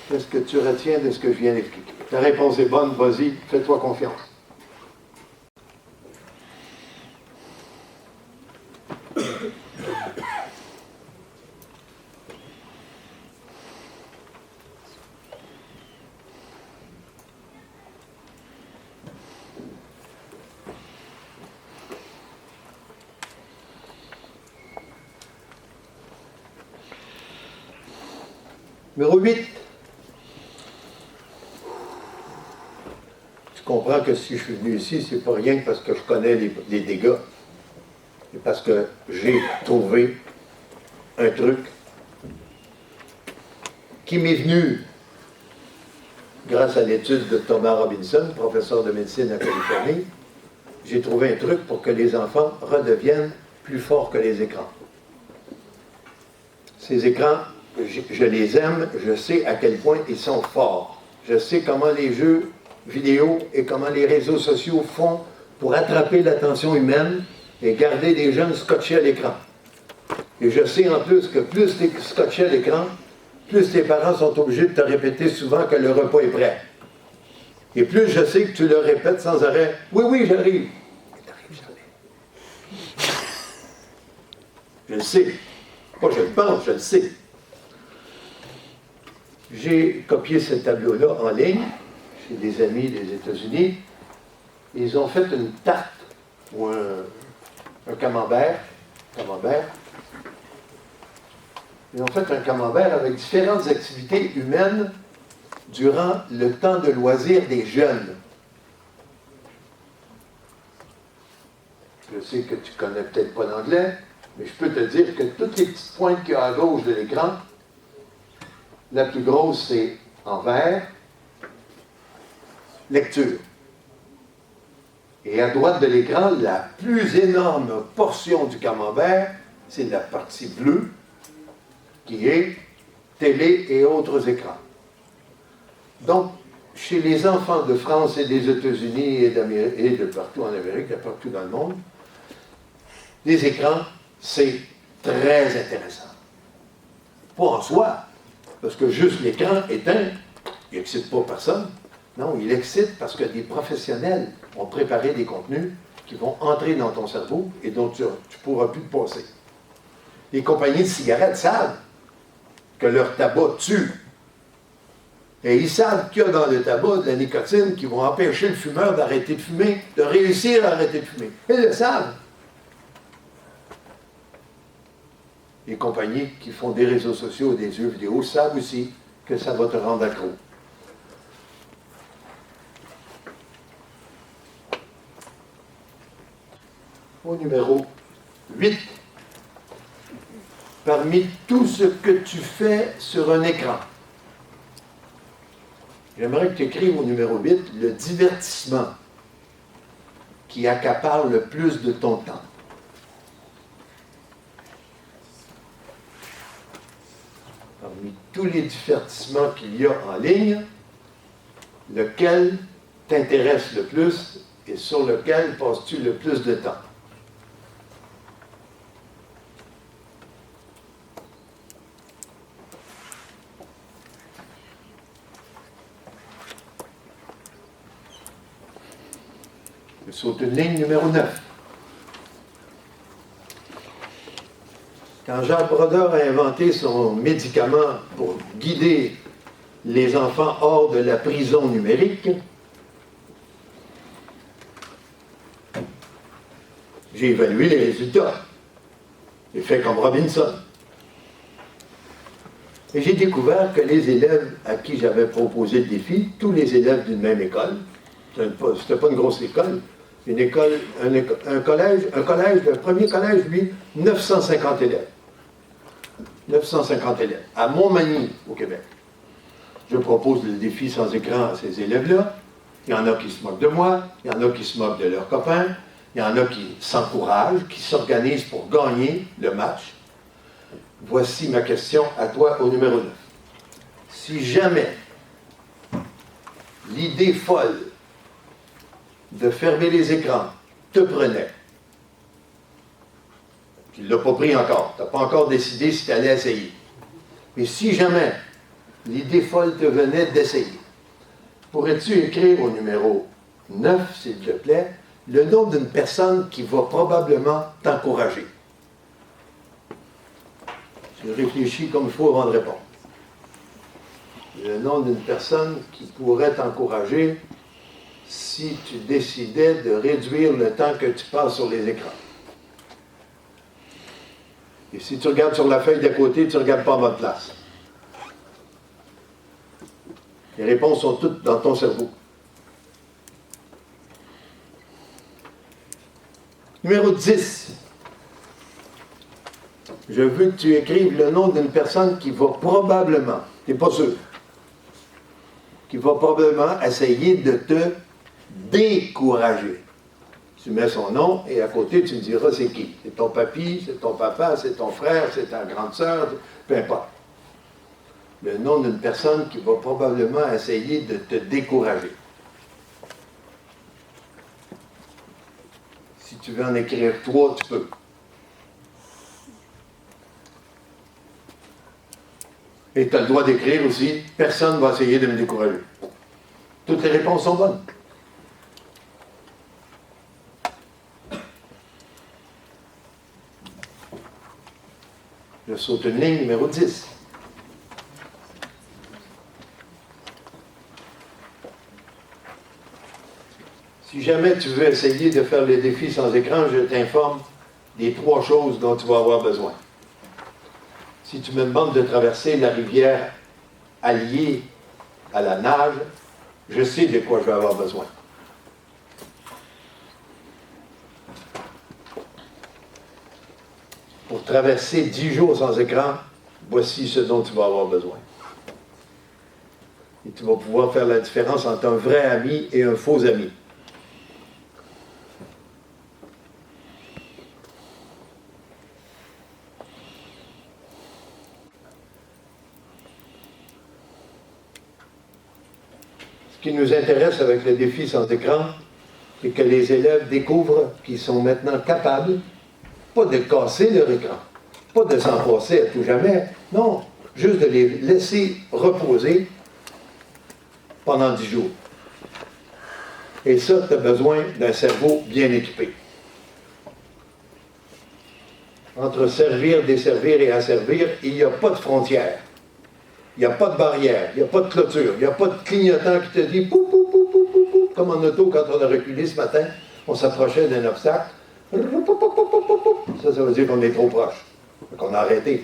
Qu'est-ce que tu retiens de ce que je viens d'expliquer? Ta réponse est bonne, vas-y, fais-toi confiance. Numéro 8. Tu comprends que si je suis venu ici, c'est pas rien que parce que je connais les dégâts. C'est parce que j'ai trouvé un truc qui m'est venu grâce à l'étude de Thomas Robinson, professeur de médecine à Californie. J'ai trouvé un truc pour que les enfants redeviennent plus forts que les écrans. Ces écrans, je les aime, je sais à quel point ils sont forts. Je sais comment les jeux vidéo et comment les réseaux sociaux font pour attraper l'attention humaine et garder des jeunes scotchés à l'écran. Et je sais en plus que plus tu es scotché à l'écran, plus tes parents sont obligés de te répéter souvent que le repas est prêt. Et plus je sais que tu le répètes sans arrêt, « Oui, oui, j'arrive. » Mais t'arrives jamais. Je le sais. Pas je le pense, je le sais. J'ai copié ce tableau-là en ligne chez des amis des États-Unis. Ils ont fait une tarte ou un camembert. Ils ont fait un camembert avec différentes activités humaines durant le temps de loisir des jeunes. Je sais que tu ne connais peut-être pas l'anglais, mais je peux te dire que toutes les petites pointes qu'il y a à gauche de l'écran, la plus grosse, c'est en vert, lecture. Et à droite de l'écran, la plus énorme portion du camembert, c'est la partie bleue, qui est télé et autres écrans. Donc, chez les enfants de France et des États-Unis et de partout en Amérique, et partout dans le monde, les écrans, c'est très intéressant. Pas en soi, parce que juste l'écran éteint, il n'excite pas personne. Non, il excite parce que des professionnels ont préparé des contenus qui vont entrer dans ton cerveau et dont tu ne pourras plus te passer. Les compagnies de cigarettes savent que leur tabac tue. Et ils savent qu'il y a dans le tabac de la nicotine qui vont empêcher le fumeur d'arrêter de fumer, de réussir à arrêter de fumer. Ils le savent. Les compagnies qui font des réseaux sociaux et des jeux vidéo savent aussi que ça va te rendre accro. Au numéro 8, parmi tout ce que tu fais sur un écran, j'aimerais que tu écrives au numéro 8 le divertissement qui accapare le plus de ton temps. Parmi tous les divertissements qu'il y a en ligne, lequel t'intéresse le plus et sur lequel passes-tu le plus de temps? Je saute une ligne numéro 9. Quand Jacques Brodeur a inventé son médicament pour guider les enfants hors de la prison numérique, j'ai évalué les résultats. J'ai fait comme Robinson. Et j'ai découvert que les élèves à qui j'avais proposé le défi, tous les élèves d'une même école, c'était pas une grosse école, une école, un collège, le premier collège, lui, 950 élèves. 950 élèves, à Montmagny, au Québec. Je propose le défi sans écran à ces élèves-là. Il y en a qui se moquent de moi, il y en a qui se moquent de leurs copains, il y en a qui s'encouragent, qui s'organisent pour gagner le match. Voici ma question à toi au numéro 9. Si jamais l'idée folle de fermer les écrans te prenait, tu ne l'as pas pris encore, tu n'as pas encore décidé si tu allais essayer. Mais si jamais l'idée folle te venait d'essayer, pourrais-tu écrire au numéro 9, s'il te plaît, le nom d'une personne qui va probablement t'encourager? Tu réfléchis comme il faut avant de répondre. Le nom d'une personne qui pourrait t'encourager si tu décidais de réduire le temps que tu passes sur les écrans. Et si tu regardes sur la feuille d'à côté, tu ne regardes pas à votre place. Les réponses sont toutes dans ton cerveau. Numéro 10. Je veux que tu écrives le nom d'une personne qui va probablement, tu n'es pas sûr, qui va probablement essayer de te décourager. Tu mets son nom et à côté, tu me diras c'est qui. C'est ton papy, c'est ton papa, c'est ton frère, c'est ta grande sœur, peu importe. Le nom d'une personne qui va probablement essayer de te décourager. Si tu veux en écrire 3, tu peux. Et tu as le droit d'écrire aussi, personne ne va essayer de me décourager. Toutes les réponses sont bonnes. Je saute une ligne numéro 10. Si jamais tu veux essayer de faire les défis sans écran, je t'informe des 3 choses dont tu vas avoir besoin. Si tu me demandes de traverser la rivière alliée à la nage, je sais de quoi je vais avoir besoin. Pour traverser 10 jours sans écran, voici ce dont tu vas avoir besoin. Et tu vas pouvoir faire la différence entre un vrai ami et un faux ami. Ce qui nous intéresse avec le défi sans écran, c'est que les élèves découvrent qu'ils sont maintenant capables, pas de casser leur écran, pas de s'en passer à tout jamais, non, juste de les laisser reposer pendant 10 jours. Et ça, tu as besoin d'un cerveau bien équipé. Entre servir, desservir et asservir, il n'y a pas de frontière. Il n'y a pas de barrière, il n'y a pas de clôture, il n'y a pas de clignotant qui te dit pou, pou, pou, pou, pou, pou, comme en auto quand on a reculé ce matin, on s'approchait d'un obstacle. Ça veut dire qu'on est trop proche, qu'on a arrêté.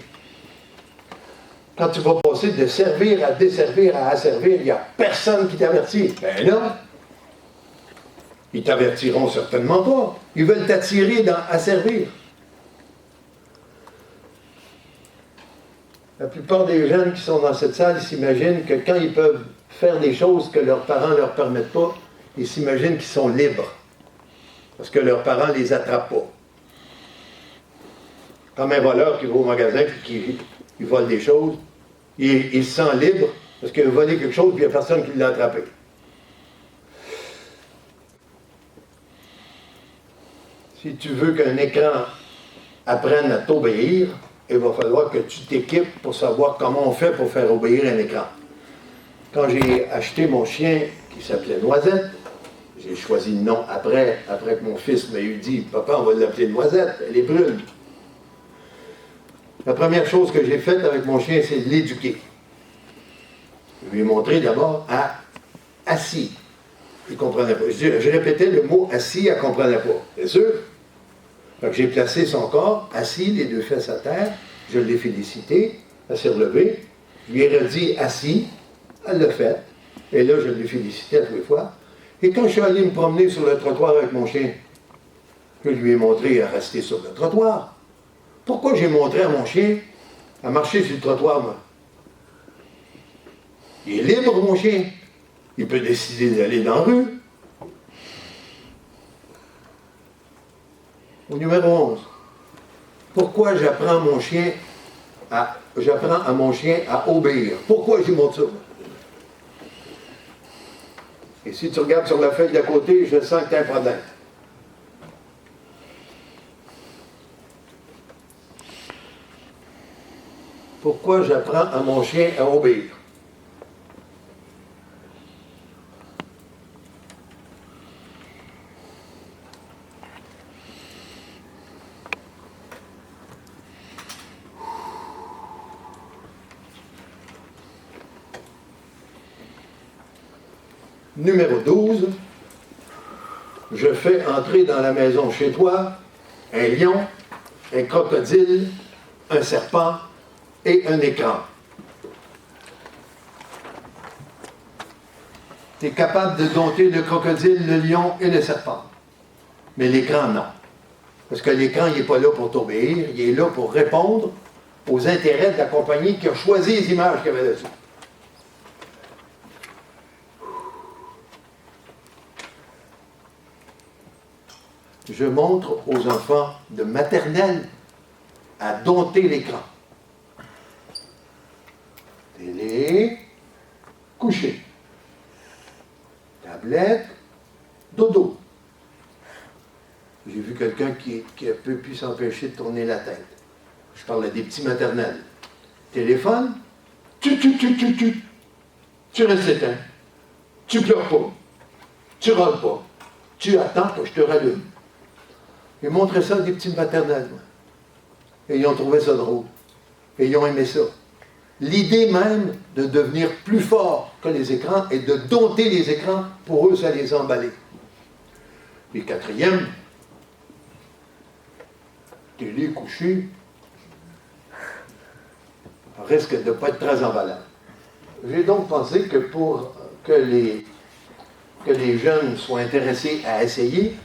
Quand tu vas passer de servir à desservir à asservir, il n'y a personne qui t'avertit. Ben là, ils t'avertiront certainement pas. Ils veulent t'attirer dans asservir. La plupart des jeunes qui sont dans cette salle s'imaginent que quand ils peuvent faire des choses que leurs parents ne leur permettent pas, ils s'imaginent qu'ils sont libres. Parce que leurs parents ne les attrapent pas. Comme un voleur qui va au magasin et qui vole des choses, il se sent libre parce qu'il a volé quelque chose et il n'y a personne qui l'a attrapé. Si tu veux qu'un écran apprenne à t'obéir, il va falloir que tu t'équipes pour savoir comment on fait pour faire obéir un écran. Quand j'ai acheté mon chien qui s'appelait Noisette, j'ai choisi le nom après que mon fils m'a dit « Papa, on va l'appeler Noisette, elle est brune. » La première chose que j'ai faite avec mon chien, c'est de l'éduquer. Je lui ai montré d'abord à assis. Il ne comprenait pas. Je répétais le mot assis, elle ne comprenait pas. C'est sûr? Donc j'ai placé son corps, assis, les 2 fesses à terre, je l'ai félicité, elle s'est relevée, je lui ai redit assis, elle l'a fait, et là je l'ai félicité à tous les fois. Et quand je suis allé me promener sur le trottoir avec mon chien, je lui ai montré à rester sur le trottoir. Pourquoi j'ai montré à mon chien à marcher sur le trottoir, moi? Il est libre, mon chien. Il peut décider d'aller dans la rue. Au numéro 11. Pourquoi j'apprends à mon chien à obéir? Pourquoi je montre ça? Et si tu regardes sur la feuille d'à côté, je sens que tu as un problème. Pourquoi j'apprends à mon chien à obéir? Numéro 12, je fais entrer dans la maison chez toi un lion, un crocodile, un serpent et un écran. Tu es capable de dompter le crocodile, le lion et le serpent. Mais l'écran, non. Parce que l'écran, il n'est pas là pour t'obéir, il est là pour répondre aux intérêts de la compagnie qui a choisi les images qu'il y avait dessus. je montre aux enfants de maternelle à dompter l'écran. Télé, coucher. Tablette, dodo. J'ai vu quelqu'un qui a peu pu s'empêcher de tourner la tête. Je parle à des petits maternels. Téléphone, tu restes éteint. Tu pleures pas. Tu râles pas. Tu attends que je te rallume. Ils montraient ça à des petits maternels. Moi. Et ils ont trouvé ça drôle. Et ils ont aimé ça. L'idée même de devenir plus fort que les écrans et de dompter les écrans, pour eux, ça les a emballés. Et quatrième, télé couché, risque de ne pas être très emballant. J'ai donc pensé que pour que les jeunes soient intéressés à essayer,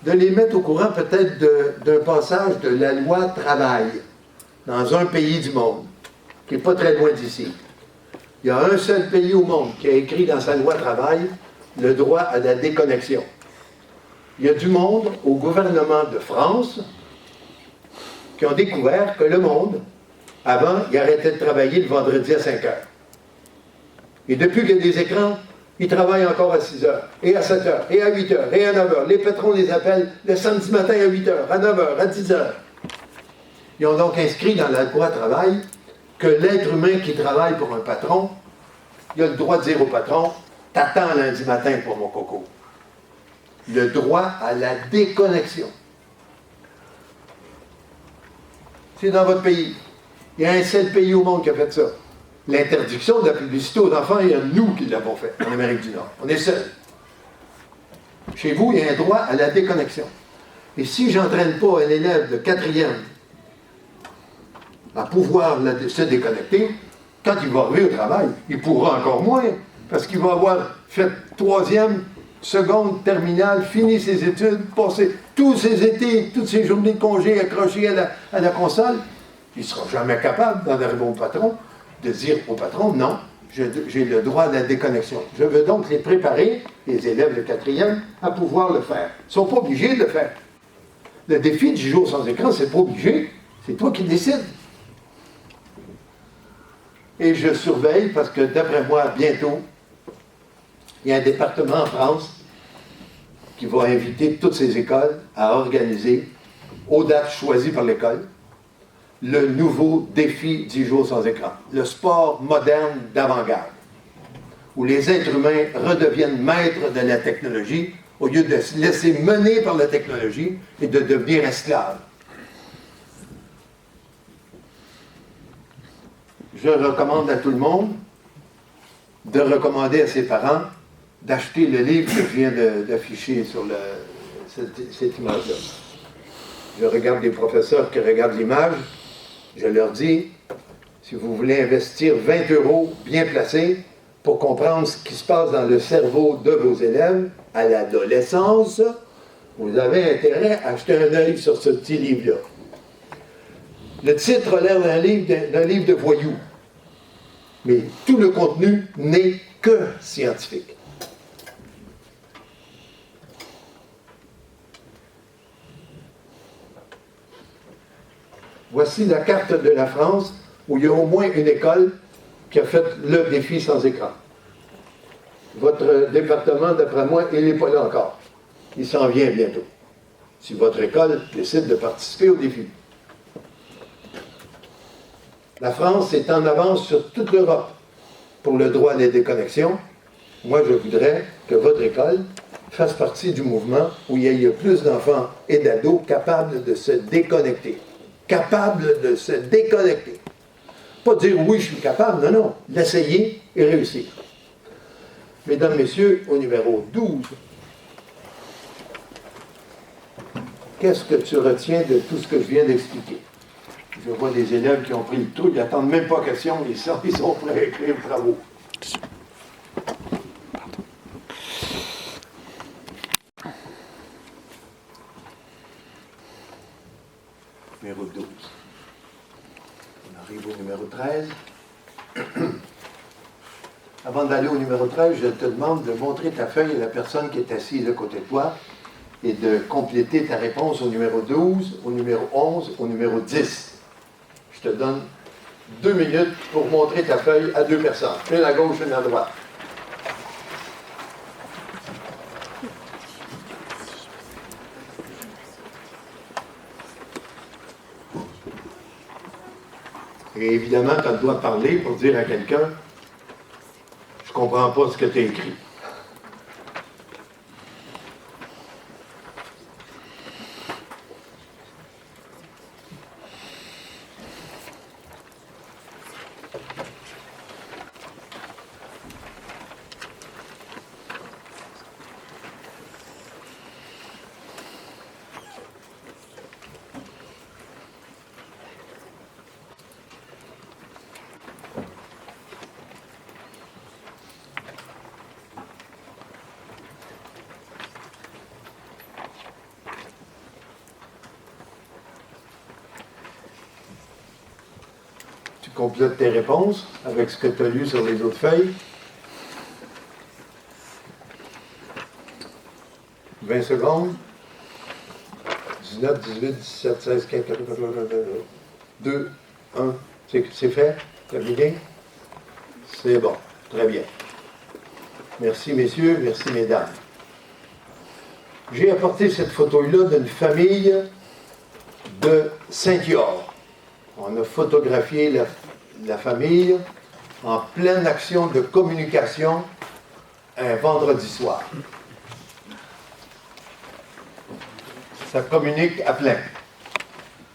de les mettre au courant peut-être d'un passage de la loi travail dans un pays du monde, qui n'est pas très loin d'ici. Il y a un seul pays au monde qui a écrit dans sa loi travail le droit à la déconnexion. Il y a du monde au gouvernement de France qui ont découvert que le monde, avant, il arrêtait de travailler le vendredi à 5 heures. Et depuis qu'il y a des écrans, ils travaillent encore à 6 heures, et à 7 heures, et à 8 heures, et à 9 heures. Les patrons les appellent le samedi matin à 8 heures, à 9 heures, à 10 heures. Ils ont donc inscrit dans la loi travail que l'être humain qui travaille pour un patron, il a le droit de dire au patron, « T'attends lundi matin pour mon coco. » Le droit à la déconnexion. C'est dans votre pays. Il y a un seul pays au monde qui a fait ça. L'interdiction de la publicité aux enfants, il y a nous qui l'avons fait, en Amérique du Nord. On est seuls. Chez vous, il y a un droit à la déconnexion. Et si je n'entraîne pas un élève de 4e à pouvoir se déconnecter, quand il va arriver au travail, il pourra encore moins, parce qu'il va avoir fait 3e, seconde, terminale, fini ses études, passé tous ses étés, toutes ses journées de congé accroché à la console. Il ne sera jamais capable d'en arriver au patron, de dire au patron, non, j'ai le droit à la déconnexion. Je veux donc les préparer, les élèves de 4e, à pouvoir le faire. Ils ne sont pas obligés de le faire. Le défi du jour sans écran, c'est pas obligé, c'est toi qui décides. Et je surveille parce que, d'après moi, bientôt, il y a un département en France qui va inviter toutes ces écoles à organiser, aux dates choisies par l'école, le nouveau défi 10 jours sans écran. Le sport moderne d'avant-garde, où les êtres humains redeviennent maîtres de la technologie au lieu de se laisser mener par la technologie et de devenir esclaves. Je recommande à tout le monde de recommander à ses parents d'acheter le livre que je viens d'afficher sur cette image-là. Je regarde les professeurs qui regardent l'image, je leur dis, si vous voulez investir 20 € bien placés pour comprendre ce qui se passe dans le cerveau de vos élèves à l'adolescence, vous avez intérêt à acheter un œil sur ce petit livre-là. Le titre a l'air d'un livre de voyous, mais tout le contenu n'est que scientifique. Voici la carte de la France où il y a au moins une école qui a fait le défi sans écran. Votre département, d'après moi, il n'est pas là encore. Il s'en vient bientôt. Si votre école décide de participer au défi. La France est en avance sur toute l'Europe pour le droit à la déconnexion. Moi, je voudrais que votre école fasse partie du mouvement où il y ait plus d'enfants et d'ados capables de se déconnecter. Capables de se déconnecter. Pas dire oui, je suis capable, non, non. L'essayer et réussir. Mesdames, Messieurs, au numéro 12, qu'est-ce que tu retiens de tout ce que je viens d'expliquer? Je vois des élèves qui ont pris le truc, ils n'attendent même pas question, ils sont prêts à écrire le travaux. Numéro 12. On arrive au numéro 13. Avant d'aller au numéro 13, je te demande de montrer ta feuille à la personne qui est assise à côté de toi et de compléter ta réponse au numéro 12, au numéro 11, au numéro 10. Je te donne 2 minutes pour montrer ta feuille à 2 personnes, une à gauche, une à droite. Et évidemment, tu as le droit de parler pour dire à quelqu'un « Je ne comprends pas ce que tu as écrit ». Tu complètes tes réponses avec ce que tu as lu sur les autres feuilles. 20 secondes. 19, 18, 17, 16, 15, 14, 2, 1. C'est fait? Terminé? C'est bon. Très bien. Merci, messieurs. Merci, mesdames. J'ai apporté cette photo-là d'une famille de Saint-Yorre. On a photographié la famille en pleine action de communication un vendredi soir. Ça communique à plein.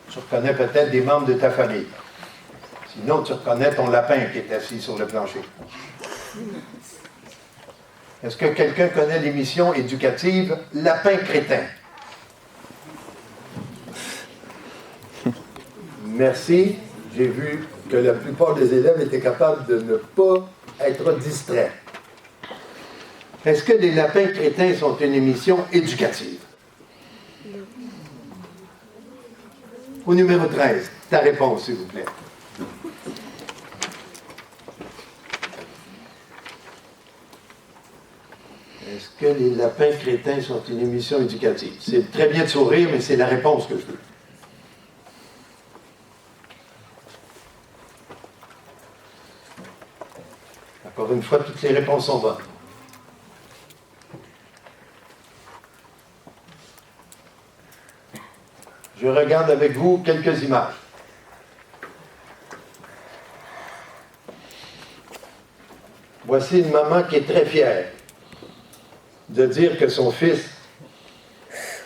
Tu reconnais peut-être des membres de ta famille. Sinon, tu reconnais ton lapin qui est assis sur le plancher. Est-ce que quelqu'un connaît l'émission éducative Lapin crétin? Merci. J'ai vu que la plupart des élèves étaient capables de ne pas être distraits. Est-ce que les lapins crétins sont une émission éducative? Au numéro 13, ta réponse, s'il vous plaît. Est-ce que les lapins crétins sont une émission éducative? C'est très bien de sourire, mais c'est la réponse que je veux. Encore une fois, toutes les réponses sont bonnes. Je regarde avec vous quelques images. Voici une maman qui est très fière de dire que son fils,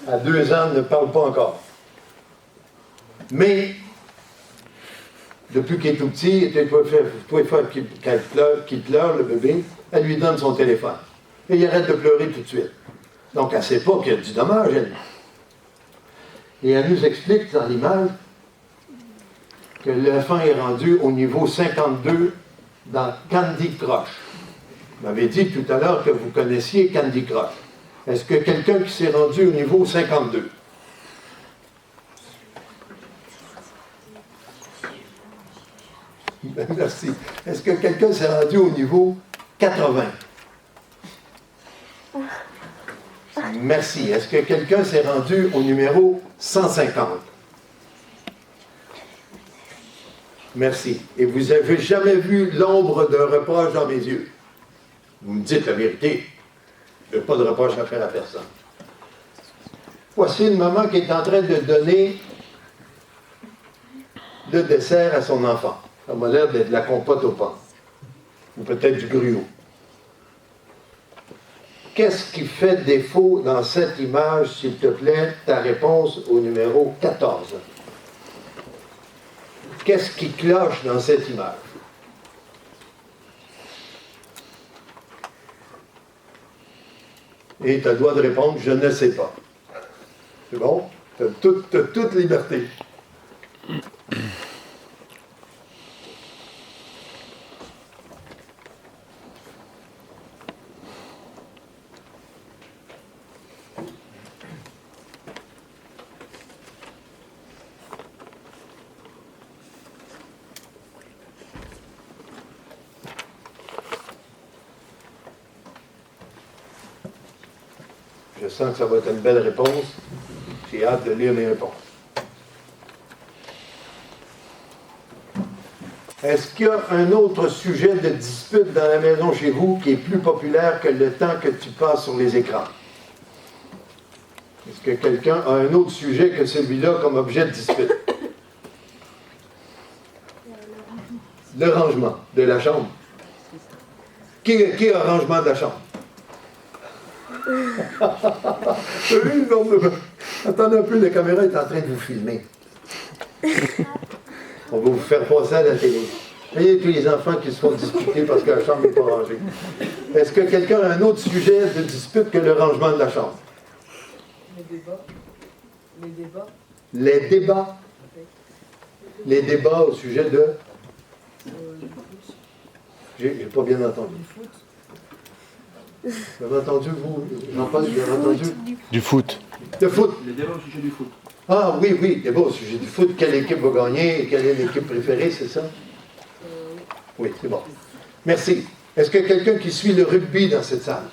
à 2 ans, ne parle pas encore. Mais, depuis qu'il est tout petit, et tous les fois qu'il pleure, le bébé, elle lui donne son téléphone. Et il arrête de pleurer tout de suite. Donc, elle ne sait pas qu'il y a du dommage, elle. Et elle nous explique dans l'image que l'enfant est rendu au niveau 52 dans Candy Crush. Vous m'avez dit tout à l'heure que vous connaissiez Candy Crush. Est-ce que quelqu'un qui s'est rendu au niveau 52? Merci. Est-ce que quelqu'un s'est rendu au niveau 80? Merci. Est-ce que quelqu'un s'est rendu au numéro 150? Merci. Et vous n'avez jamais vu l'ombre d'un reproche dans mes yeux? Vous me dites la vérité. Je n'ai pas de reproche à faire à personne. Voici une maman qui est en train de donner le dessert à son enfant. Ça m'a l'air d'être de la compote aux pommes. Ou peut-être du gruau. Qu'est-ce qui fait défaut dans cette image, s'il te plaît, ta réponse au numéro 14? Qu'est-ce qui cloche dans cette image? Et tu as le droit de répondre, je ne sais pas. C'est bon? Tu as toute liberté. Je sens que ça va être une belle réponse. J'ai hâte de lire les réponses. Est-ce qu'il y a un autre sujet de dispute dans la maison chez vous qui est plus populaire que le temps que tu passes sur les écrans? Est-ce que quelqu'un a un autre sujet que celui-là comme objet de dispute? Le rangement de la chambre. Qui a le rangement de la chambre? Attendez un peu, la caméra est en train de vous filmer. On va vous faire passer à la télé. Voyez tous les enfants qui se font disputer parce que la chambre n'est pas rangée. Est-ce que quelqu'un a un autre sujet de dispute que le rangement de la chambre? Les débats. Les débats. Les débats. Les débats au sujet de... J'ai pas bien entendu. Vous avez entendu, vous? Jean-Paul, vous avez entendu? Du foot. De foot. Les débats au sujet du foot. Ah oui, oui, débat au sujet du foot. Quelle équipe va gagner? Quelle est l'équipe préférée, c'est ça? Oui, c'est bon. Merci. Est-ce que quelqu'un qui suit le rugby dans cette salle?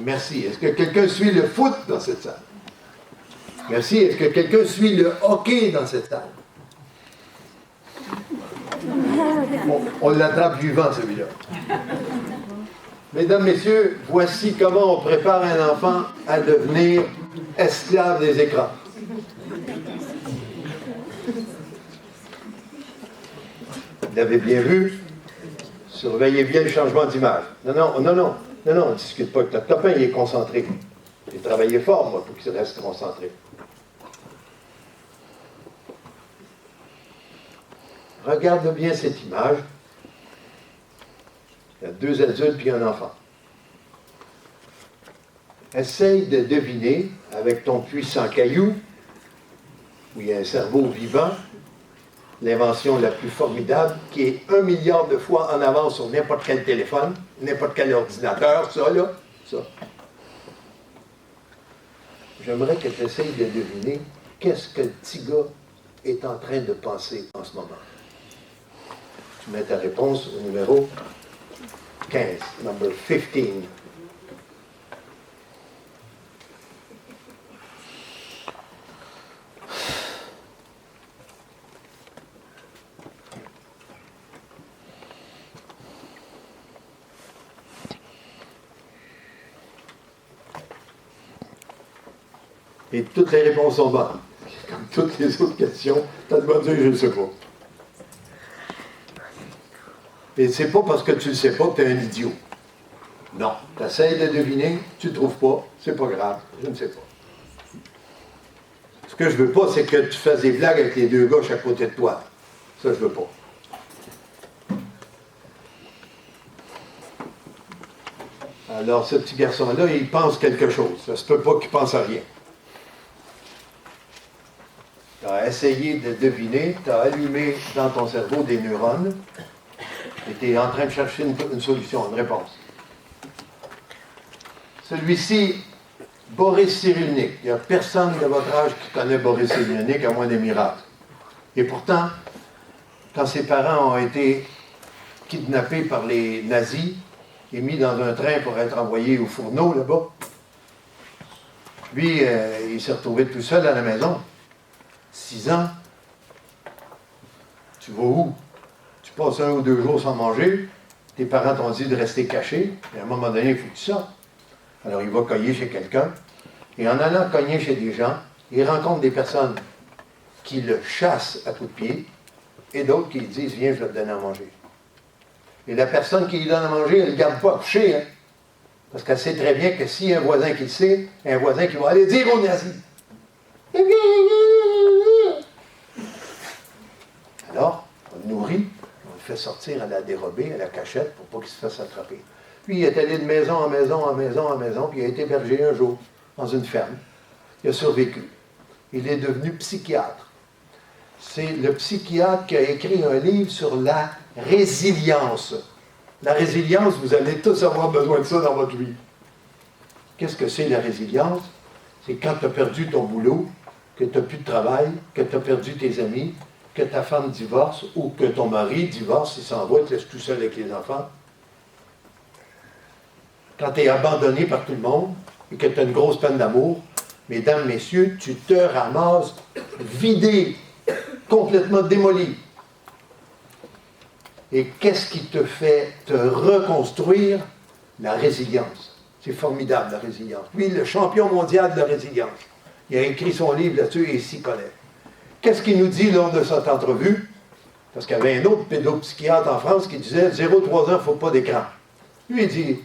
Merci. Est-ce que quelqu'un suit le foot dans cette salle? Merci. Est-ce que quelqu'un suit le hockey dans cette salle? On l'attrape du vent, celui-là. Mesdames, Messieurs, voici comment on prépare un enfant à devenir esclave des écrans. Vous l'avez bien vu. Surveillez bien le changement d'image. Non, on ne discute pas avec notre copain, il est concentré. J'ai travaillé fort, moi, pour qu'il reste concentré. Regarde bien cette image. Il y a deux adultes puis un enfant. Essaye de deviner, avec ton puissant caillou, où il y a un cerveau vivant, l'invention la plus formidable, qui est 1 milliard de fois en avance sur n'importe quel téléphone, n'importe quel ordinateur, ça là, ça. J'aimerais que tu essayes de deviner qu'est-ce que le petit gars est en train de penser en ce moment. Tu mets ta réponse au numéro 15, number 15. Et toutes les réponses sont bonnes. Comme toutes les autres questions, tu as de dire je ne sais pas. Et c'est pas parce que tu ne le sais pas que tu es un idiot. Non. Tu essaies de deviner, tu ne trouves pas, c'est pas grave, je ne sais pas. Ce que je veux pas, c'est que tu fasses des blagues avec les deux gauches à côté de toi. Ça, je veux pas. Alors, ce petit garçon-là, il pense quelque chose. Ça se peut pas qu'il pense à rien. Tu as essayé de deviner, tu as allumé dans ton cerveau des neurones et tu es en train de chercher une solution, une réponse. Celui-ci, Boris Cyrulnik. Il n'y a personne de votre âge qui connaît Boris Cyrulnik, à moins des miracles. Et pourtant, quand ses parents ont été kidnappés par les nazis et mis dans un train pour être envoyés au fourneau là-bas, lui, il s'est retrouvé tout seul à la maison. 6 ans. Tu vas où? Tu passes 1 ou 2 jours sans manger. Tes parents t'ont dit de rester caché. Et à un moment donné, il faut que tu sortes. Alors, il va cogner chez quelqu'un. Et en allant cogner chez des gens, il rencontre des personnes qui le chassent à coups de pied et d'autres qui lui disent « Viens, je vais te donner à manger ». Et la personne qui lui donne à manger, elle ne le garde pas couché. Hein? Parce qu'elle sait très bien que s'il y a un voisin qui le sait, un voisin qui va aller dire aux nazis. Alors, on le nourrit, on le fait sortir à la dérobée, à la cachette, pour pas qu'il se fasse attraper. Puis il est allé de maison en maison, en maison, en maison, puis il a été hébergé un jour dans une ferme. Il a survécu. Il est devenu psychiatre. C'est le psychiatre qui a écrit un livre sur la résilience. La résilience, vous allez tous avoir besoin de ça dans votre vie. Qu'est-ce que c'est la résilience? C'est quand tu as perdu ton boulot, que tu n'as plus de travail, que tu as perdu tes amis, que ta femme divorce ou que ton mari divorce, il s'en va, il te laisse tout seul avec les enfants. quand tu es abandonné par tout le monde et que tu as une grosse peine d'amour, mesdames, messieurs, tu te ramasses vidé, complètement démoli. Et qu'est-ce qui te fait te reconstruire? La résilience. C'est formidable, la résilience. Lui, le champion mondial de la résilience. Il a écrit son livre là-dessus et il s'y connaît. Qu'est-ce qu'il nous dit lors de cette entrevue? Parce qu'il y avait un autre pédopsychiatre en France qui disait 0,3 ans, il ne faut pas d'écran. Lui, il dit,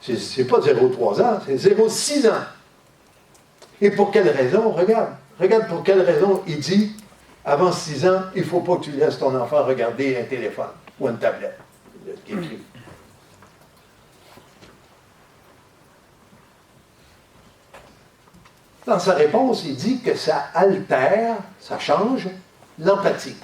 c'est pas 0,3 ans, c'est 0,6 ans. Et pour quelle raison? Regarde pour quelle raison il dit, avant 6 ans, il ne faut pas que tu laisses ton enfant regarder un téléphone ou une tablette. C'est écrit. Dans sa réponse, il dit que ça altère, ça change l'empathie.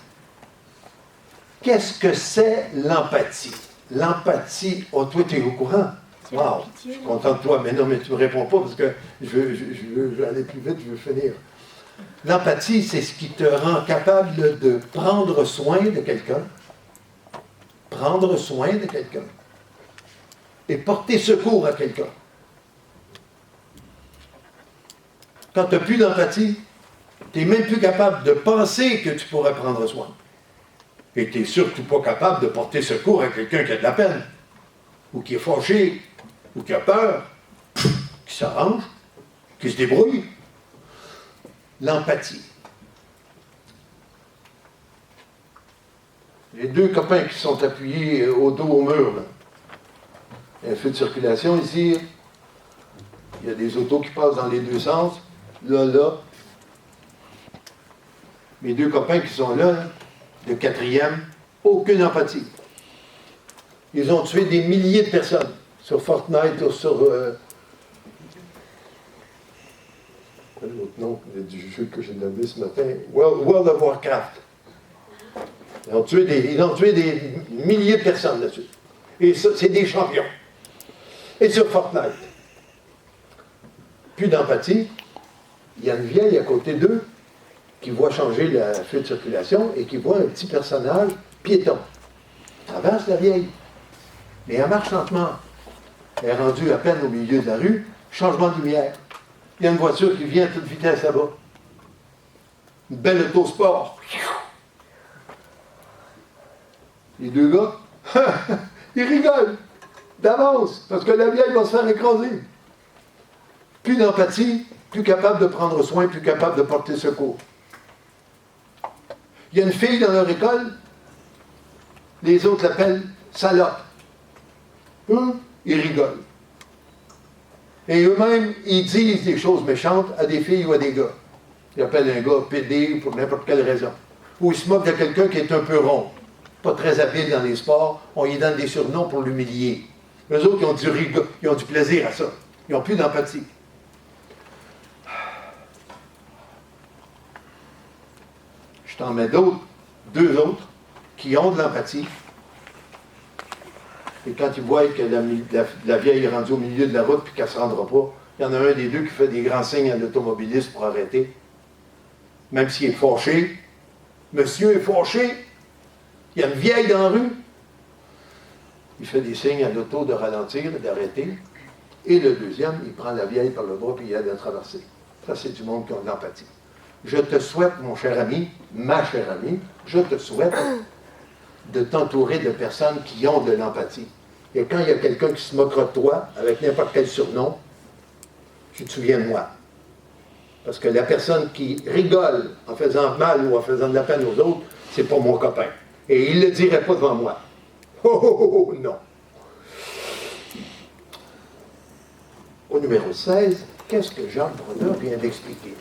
Qu'est-ce que c'est l'empathie? L'empathie, oh, toi, tu es au courant? Wow, je suis content de toi, mais non, mais tu ne réponds pas parce que je veux aller plus vite, je veux finir. L'empathie, c'est ce qui te rend capable de prendre soin de quelqu'un. Prendre soin de quelqu'un. Et porter secours à quelqu'un. Quand tu n'as plus d'empathie, tu n'es même plus capable de penser que tu pourrais prendre soin. Et tu n'es surtout pas capable de porter secours à quelqu'un qui a de la peine, ou qui est fâché, ou qui a peur, qui s'arrange, qui se débrouille. L'empathie. Les deux copains qui sont appuyés au dos au mur, là. Il y a un feu de circulation ici. Il y a des autos qui passent dans les deux sens. Là. Mes deux copains qui sont là, de quatrième, aucune empathie. Ils ont tué des milliers de personnes sur Fortnite ou sur... l'autre nom du jeu que j'ai nommé ce matin, World of Warcraft. Ils ont tué des milliers de personnes là-dessus. Et ça, c'est des champions. Et sur Fortnite. Plus d'empathie. Il y a une vieille à côté d'eux qui voit changer le feu de circulation et qui voit un petit personnage piéton. Il traverse la vieille. Mais elle marche lentement. Elle est rendue à peine au milieu de la rue. Changement de lumière. Il y a une voiture qui vient à toute vitesse là-bas. Une belle autosport. Les deux gars, ils rigolent d'avance, parce que la vieille va se faire écraser. Plus d'empathie, plus capable de prendre soin, plus capable de porter secours. Il y a une fille dans leur école, les autres l'appellent salope. Ils rigolent. Et eux-mêmes, ils disent des choses méchantes à des filles ou à des gars. Ils appellent un gars pédé pour n'importe quelle raison. Ou ils se moquent de quelqu'un qui est un peu rond, pas très habile dans les sports, on lui donne des surnoms pour l'humilier. Eux autres, ils ont du plaisir à ça. Ils n'ont plus d'empathie. Je t'en mets deux autres, qui ont de l'empathie. Et quand ils voient que la vieille est rendue au milieu de la route et qu'elle ne se rendra pas, il y en a un des deux qui fait des grands signes à l'automobiliste pour arrêter. Même s'il est fâché. Monsieur est fâché. Il y a une vieille dans la rue. Il fait des signes à l'auto de ralentir, d'arrêter. Et le deuxième, il prend la vieille par le bras et il aide à traverser. Ça, c'est du monde qui a de l'empathie. Je te souhaite, mon cher ami, ma chère amie, je te souhaite de t'entourer de personnes qui ont de l'empathie. Et quand il y a quelqu'un qui se moquera de toi, avec n'importe quel surnom, tu te souviens de moi. Parce que la personne qui rigole en faisant mal ou en faisant de la peine aux autres, c'est pas mon copain. Et il ne le dirait pas devant moi. Oh, non. Au numéro 16, qu'est-ce que Jacques Bronner vient d'expliquer?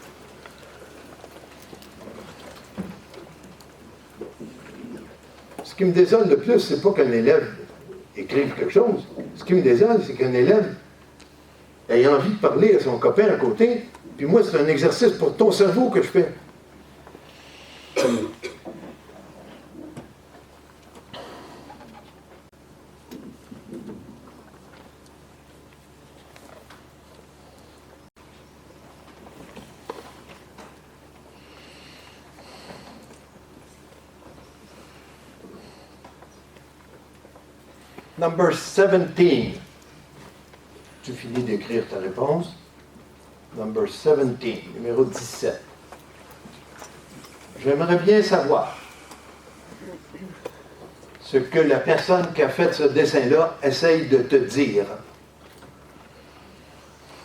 Ce qui me désole le plus, c'est pas qu'un élève écrive quelque chose. Ce qui me désole, c'est qu'un élève ait envie de parler à son copain à côté, puis moi, c'est un exercice pour ton cerveau que je fais. Number 17. tu finis d'écrire ta réponse. Number 17, numéro 17. J'aimerais bien savoir ce que la personne qui a fait ce dessin-là essaye de te dire.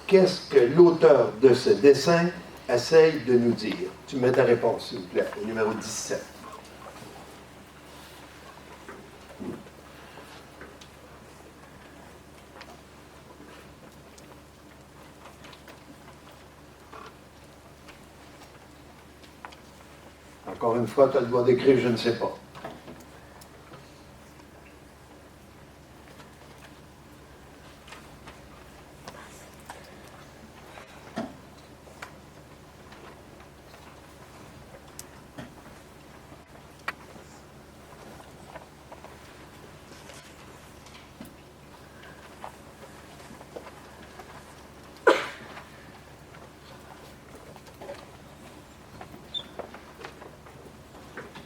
Qu'est-ce que l'auteur de ce dessin essaye de nous dire? Tu mets ta réponse, s'il vous plaît, au numéro 17. Encore une fois, tu as le droit d'écrire, je ne sais pas.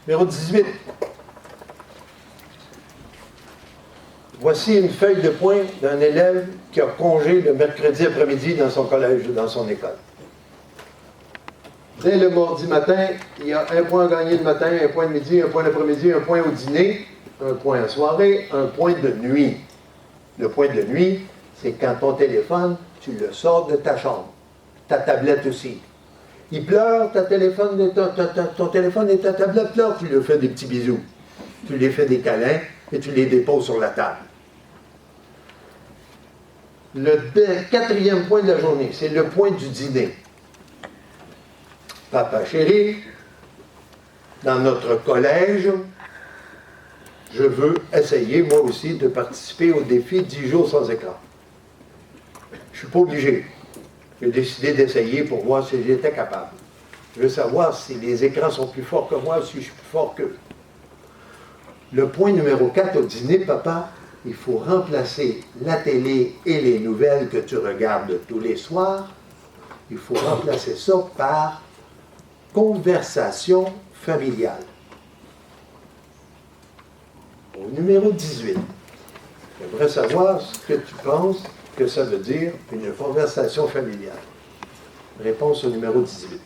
Numéro 18. Voici une feuille de pointe d'un élève qui a congé le mercredi après-midi dans son collège ou dans son école. Dès le mardi matin, il y a un point à gagner le matin, un point de midi, un point l'après-midi, un point au dîner, un point à soirée, un point de nuit. Le point de nuit, c'est quand ton téléphone, tu le sors de ta chambre. Ta tablette aussi. Il pleure, ton téléphone et ta tablette pleurent, tu lui fais des petits bisous. Tu lui fais des câlins et tu les déposes sur la table. Le quatrième point de la journée, c'est le point du dîner. Papa chéri, dans notre collège, je veux essayer moi aussi de participer au défi 10 jours sans écran. Je ne suis pas obligé. J'ai décidé d'essayer pour voir si j'étais capable. Je veux savoir si les écrans sont plus forts que moi ou si je suis plus fort qu'eux. Le point numéro 4 au dîner, papa, il faut remplacer la télé et les nouvelles que tu regardes tous les soirs. Il faut remplacer ça par conversation familiale. Au numéro 18, j'aimerais savoir ce que tu penses que ça veut dire une conversation familiale. Réponse au numéro 18.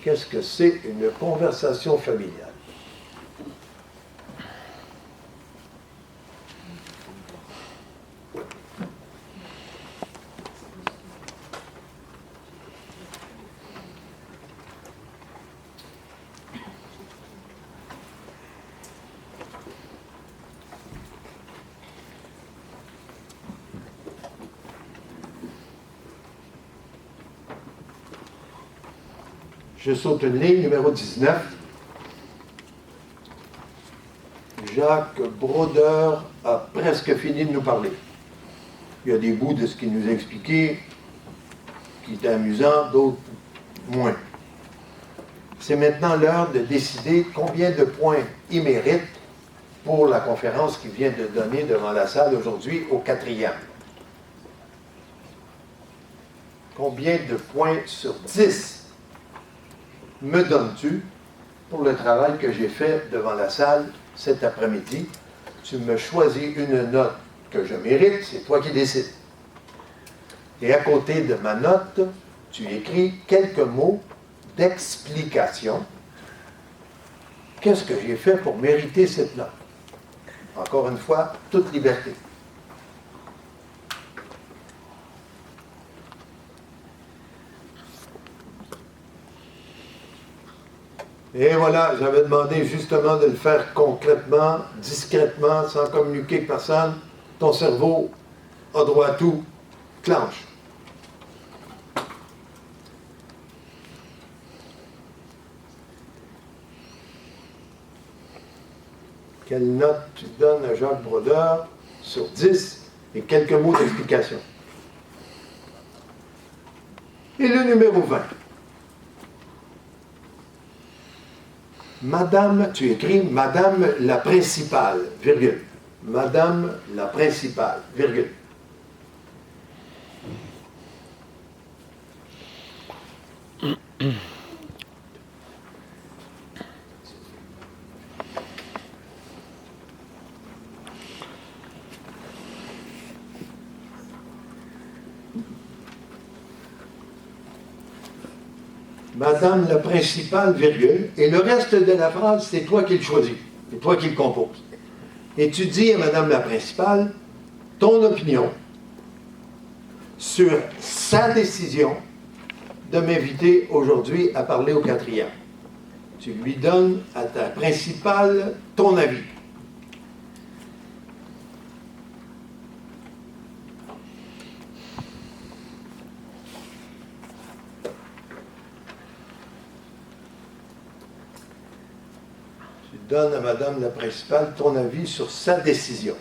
Qu'est-ce que c'est une conversation familiale? Je saute une ligne, numéro 19. Jacques Brodeur a presque fini de nous parler. Il y a des bouts de ce qu'il nous a expliqué qui étaient amusants, d'autres moins. C'est maintenant l'heure de décider combien de points il mérite pour la conférence qu'il vient de donner devant la salle aujourd'hui au 4e. Combien de points sur 10 me donnes-tu pour le travail que j'ai fait devant la salle cet après-midi? Tu me choisis une note que je mérite, c'est toi qui décides. Et à côté de ma note, tu écris quelques mots d'explication. Qu'est-ce que j'ai fait pour mériter cette note? Encore une fois, toute liberté. Et voilà, j'avais demandé justement de le faire concrètement, discrètement, sans communiquer avec personne. Ton cerveau a droit à tout. Clenche. Quelle note tu donnes à Jacques Brodeur sur 10 et quelques mots d'explication? Et le numéro 20. Madame, tu écris Madame la principale, virgule. Madame la principale, virgule. Madame la principale, virgule, et le reste de la phrase, c'est toi qui le choisis, c'est toi qui le composes. Et tu dis à Madame la principale ton opinion sur sa décision de m'inviter aujourd'hui à parler au 4e. Tu lui donnes à ta principale ton avis. Tu donnes à Madame la principale ton avis sur sa décision.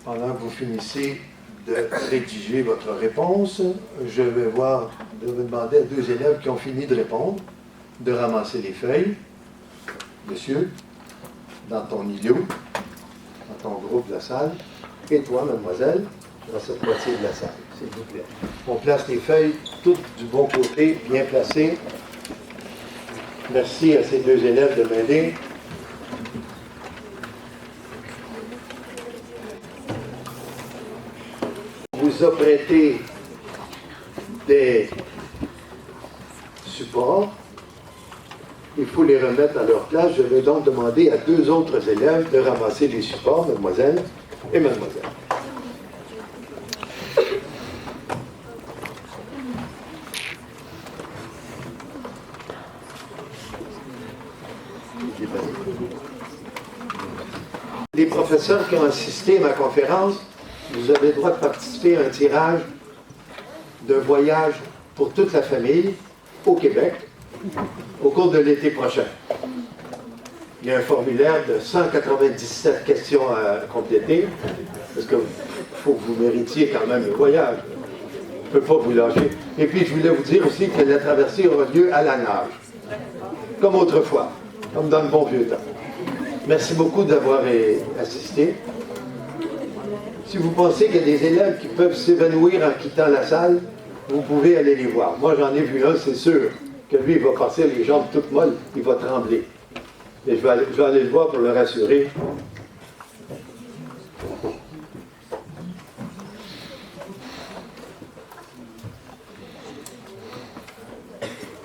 Pendant que vous finissez de rédiger votre réponse, je vais demander à 2 élèves qui ont fini de répondre de ramasser les feuilles. Monsieur, dans ton îlot, dans ton groupe de la salle, et toi, mademoiselle, dans cette moitié de la salle, s'il vous plaît. On place les feuilles toutes du bon côté, bien placées. Merci à ces 2 élèves de m'aider. Vous a prêté des supports. Il faut les remettre à leur place. Je vais donc demander à 2 autres élèves de ramasser les supports, mademoiselle et mademoiselle. Les professeurs qui ont assisté à ma conférence, vous avez le droit de participer à un tirage d'un voyage pour toute la famille au Québec au cours de l'été prochain. Il y a un formulaire de 197 questions à compléter, parce qu'il faut que vous méritiez quand même le voyage. Je ne peux pas vous lâcher. Et puis, je voulais vous dire aussi que la traversée aura lieu à la nage, comme autrefois, comme dans le bon vieux temps. Merci beaucoup d'avoir assisté. Si vous pensez qu'il y a des élèves qui peuvent s'évanouir en quittant la salle, vous pouvez aller les voir. Moi, j'en ai vu un, c'est sûr, que lui, il va passer les jambes toutes molles, il va trembler. Et je vais aller le voir pour le rassurer.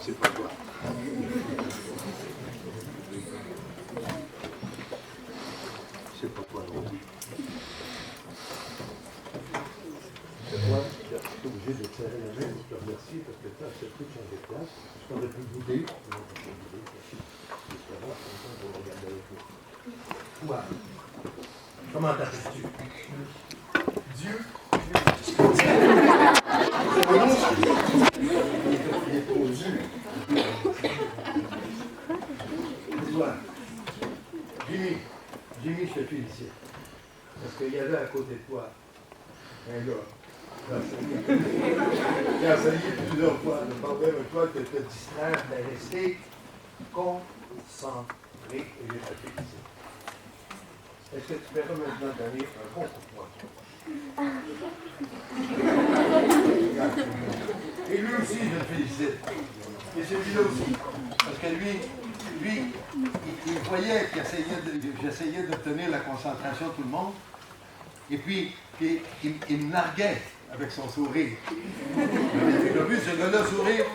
C'est pas toi. C'est pas toi, non. Moi, je suis obligé de serrer la main, je te remercie parce que tu as accepté de changer de place. Je t'aurais pu bouder. Toi, comment t'appelles-tu? Dieu? Il est trop dur. Dis-moi, Jimmy, je te félicite. Parce qu'il y avait à côté de toi un gars. J'ai essayé plusieurs fois de parler avec toi, de te distraire, de rester concentré et je te félicite. Est-ce que tu pourrais maintenant donner un bon coup de poing? Et lui aussi, je le félicite. Et celui-là aussi. Parce que lui, il voyait que j'essayais d'obtenir la concentration de tout le monde. Et puis, il me narguait avec son sourire. Tu as vu ce gars-là sourire?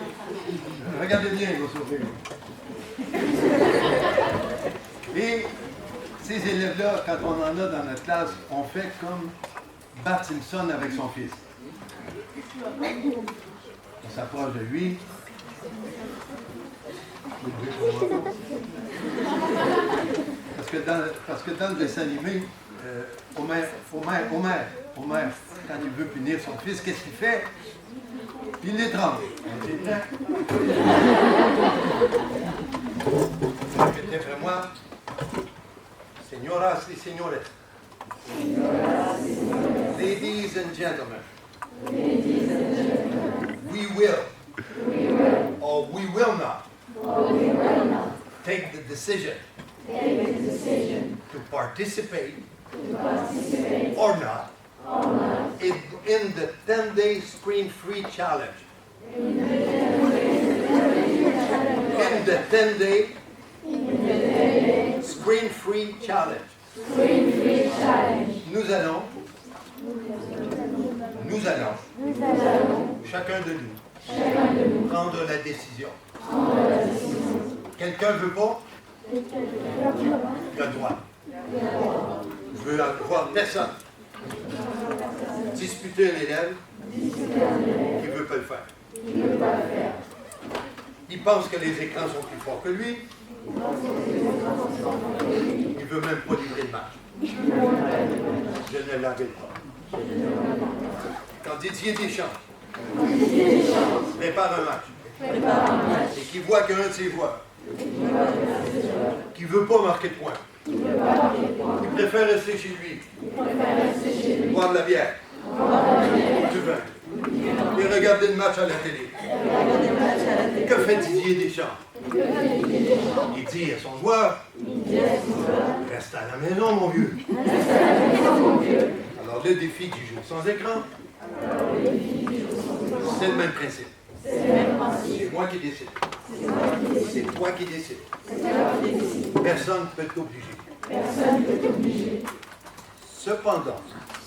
Regardez bien, il va sourire. Et ces élèves-là, quand on en a dans notre classe, on fait comme Bart Simpson avec son fils. On s'approche de lui. Parce que dans le dessin animé, Homer, quand il veut punir son fils, qu'est-ce qu'il fait? Il l'étrangle. C'est vrai. Répétez après moi. Señoras y señores. Ladies and gentlemen. We will. Or we will not. Take the decision. To participate or not in the 10-day screen-free challenge. In the 10-day screen-free challenge. Nous allons, chacun de nous, prendre la décision. Quelqu'un veut pas? Il a le droit. Je veux avoir personne. Disputer un élève qui ne veut pas le faire. Il pense que les écrans sont plus forts que lui. Il ne veut même pas livrer le match. Je ne l'arrête pas. Quand Didier Deschamps prépare un match et qu'il voit qu'un de ses joueurs qui ne veut pas marquer de points, il préfère rester chez lui, boire de la bière, du vin, et regarder le match à la télé. Que fait Didier Deschamps? Il dit à son joueur, reste à la maison, mon vieux. Alors le défi du jour sans écran, c'est le même principe. C'est moi qui décide. C'est toi qui décides. Personne ne peut t'obliger. Cependant,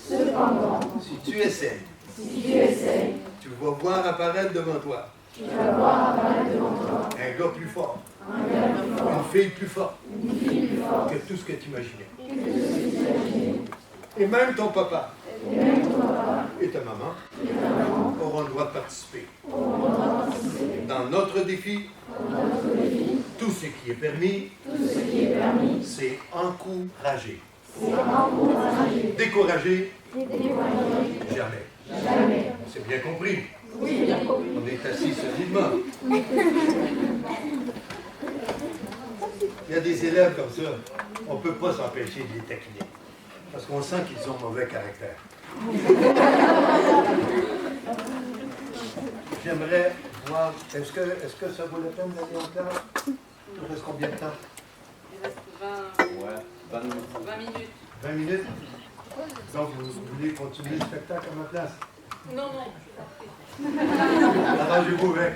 si tu essaies, tu vas voir apparaître devant toi un gars plus fort, une fille plus forte que tout ce que tu imaginais. Et même ton papa et ta maman auront le droit de participer. Dans notre défi, tout ce qui est permis, c'est encourager. Décourager, jamais. C'est bien compris. On est assis solidement. Il y a des élèves comme ça, on ne peut pas s'empêcher de les taquiner. Parce qu'on sent qu'ils ont mauvais caractère. J'aimerais voir, est-ce que ça vaut la peine d'aller en classe? Il reste combien de temps? Il reste 20 minutes. 20 minutes? Donc vous voulez continuer le spectacle à ma place? Non. Arrangez-vous avec.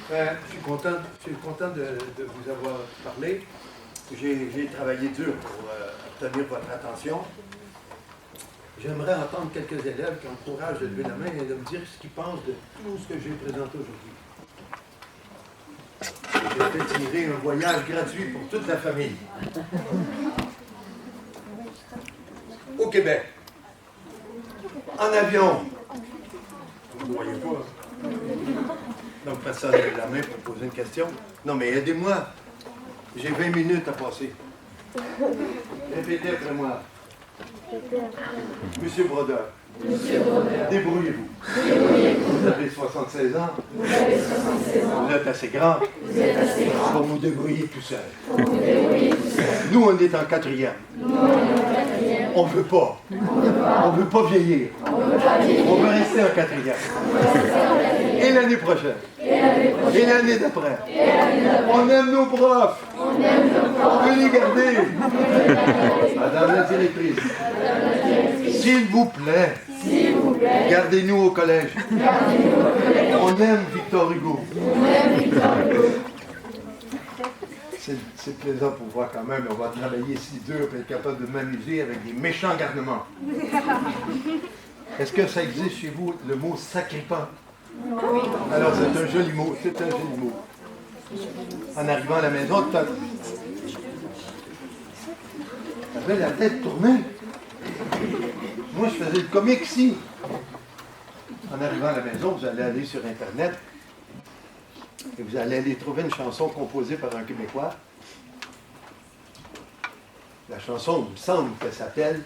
Je suis content de vous avoir parlé. J'ai travaillé dur pour obtenir votre attention. J'aimerais entendre quelques élèves qui ont le courage de lever la main et de me dire ce qu'ils pensent de tout ce que j'ai présenté aujourd'hui. J'ai fait tirer un voyage gratuit pour toute la famille. Au Québec. En avion. Vous ne voyez pas. Donc, personne ne lève la main pour poser une question. Non, mais aidez-moi. J'ai 20 minutes à passer. Répétez après moi. Monsieur Brodeur. Débrouillez-vous. Vous avez 76 ans. Vous êtes assez grand pour vous débrouiller tout seul. Nous, on est en quatrième. On ne veut pas. On ne veut pas vieillir. On veut rester en quatrième. Et l'année prochaine. Et l'année d'après. On aime nos profs. On veut les garder. Madame la directrice, s'il vous plaît, gardez-nous au collège. On aime Victor Hugo. C'est plaisant pour voir quand même, on va travailler si dur pour être capable de m'amuser avec des méchants garnements. Est-ce que ça existe chez vous, le mot sacripant? Oui. Alors c'est un joli mot, En arrivant à la maison, tu avais la tête tournée. Moi, je faisais le comique ici. En arrivant à la maison, vous allez aller sur Internet et vous allez aller trouver une chanson composée par un Québécois. La chanson, il me semble qu'elle s'appelle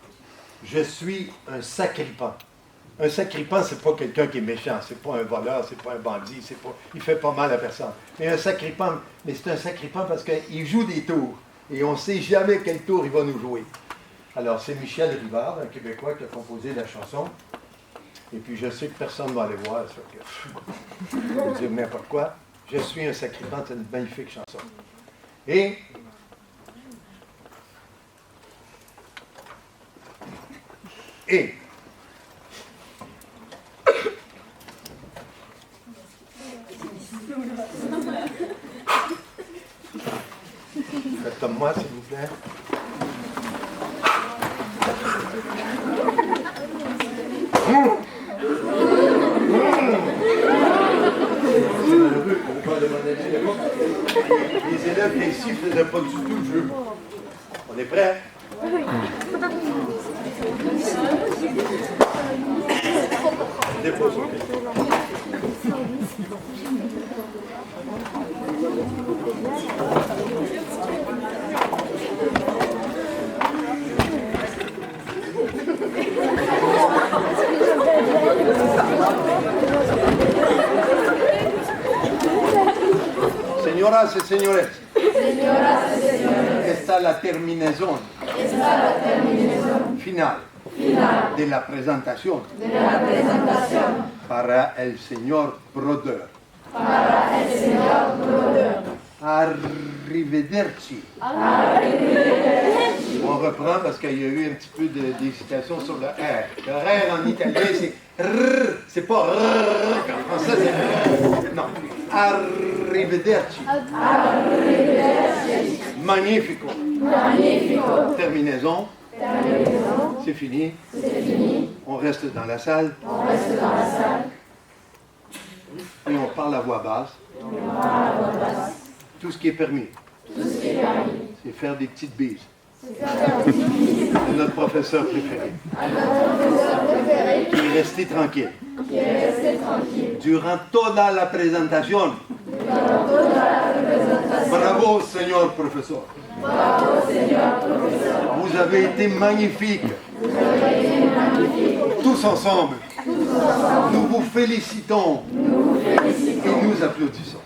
« Je suis un sacripant ». Un sacripant, c'est pas quelqu'un qui est méchant, c'est pas un voleur, c'est pas un bandit, il fait pas mal à personne. Mais un sacripant, c'est un sacripant parce qu'il joue des tours et on ne sait jamais quel tour il va nous jouer. Alors, c'est Michel Rivard, un Québécois, qui a composé la chanson. Et puis, je sais que personne ne va aller voir ça. Je vais dire n'importe quoi. Je suis un sacripant, c'est une magnifique chanson. Et comme moi, s'il vous plaît. C'est malheureux, on ne peut pas demander les élèves qui ici ne faisaient pas du tout le jeu. On est prêts? Dépose. Señoras y señores, esta es la terminación final de la presentación para el señor Brodeur. Arrivederci. On reprend parce qu'il y a eu un petit peu d'hésitation sur le R. Le R en italien, c'est R, c'est pas R. En français, c'est R. Non. Arrivederci. Magnifico. Terminaison. C'est fini. On reste dans la salle. Et on parle à voix basse. Tout ce qui est permis. C'est faire des petites bises. C'est notre professeur préféré. Qui est resté tranquille. Durant toda la présentation. Bravo, señor professeur. Vous avez été magnifique. Tous ensemble. Nous vous félicitons. Et nous applaudissons.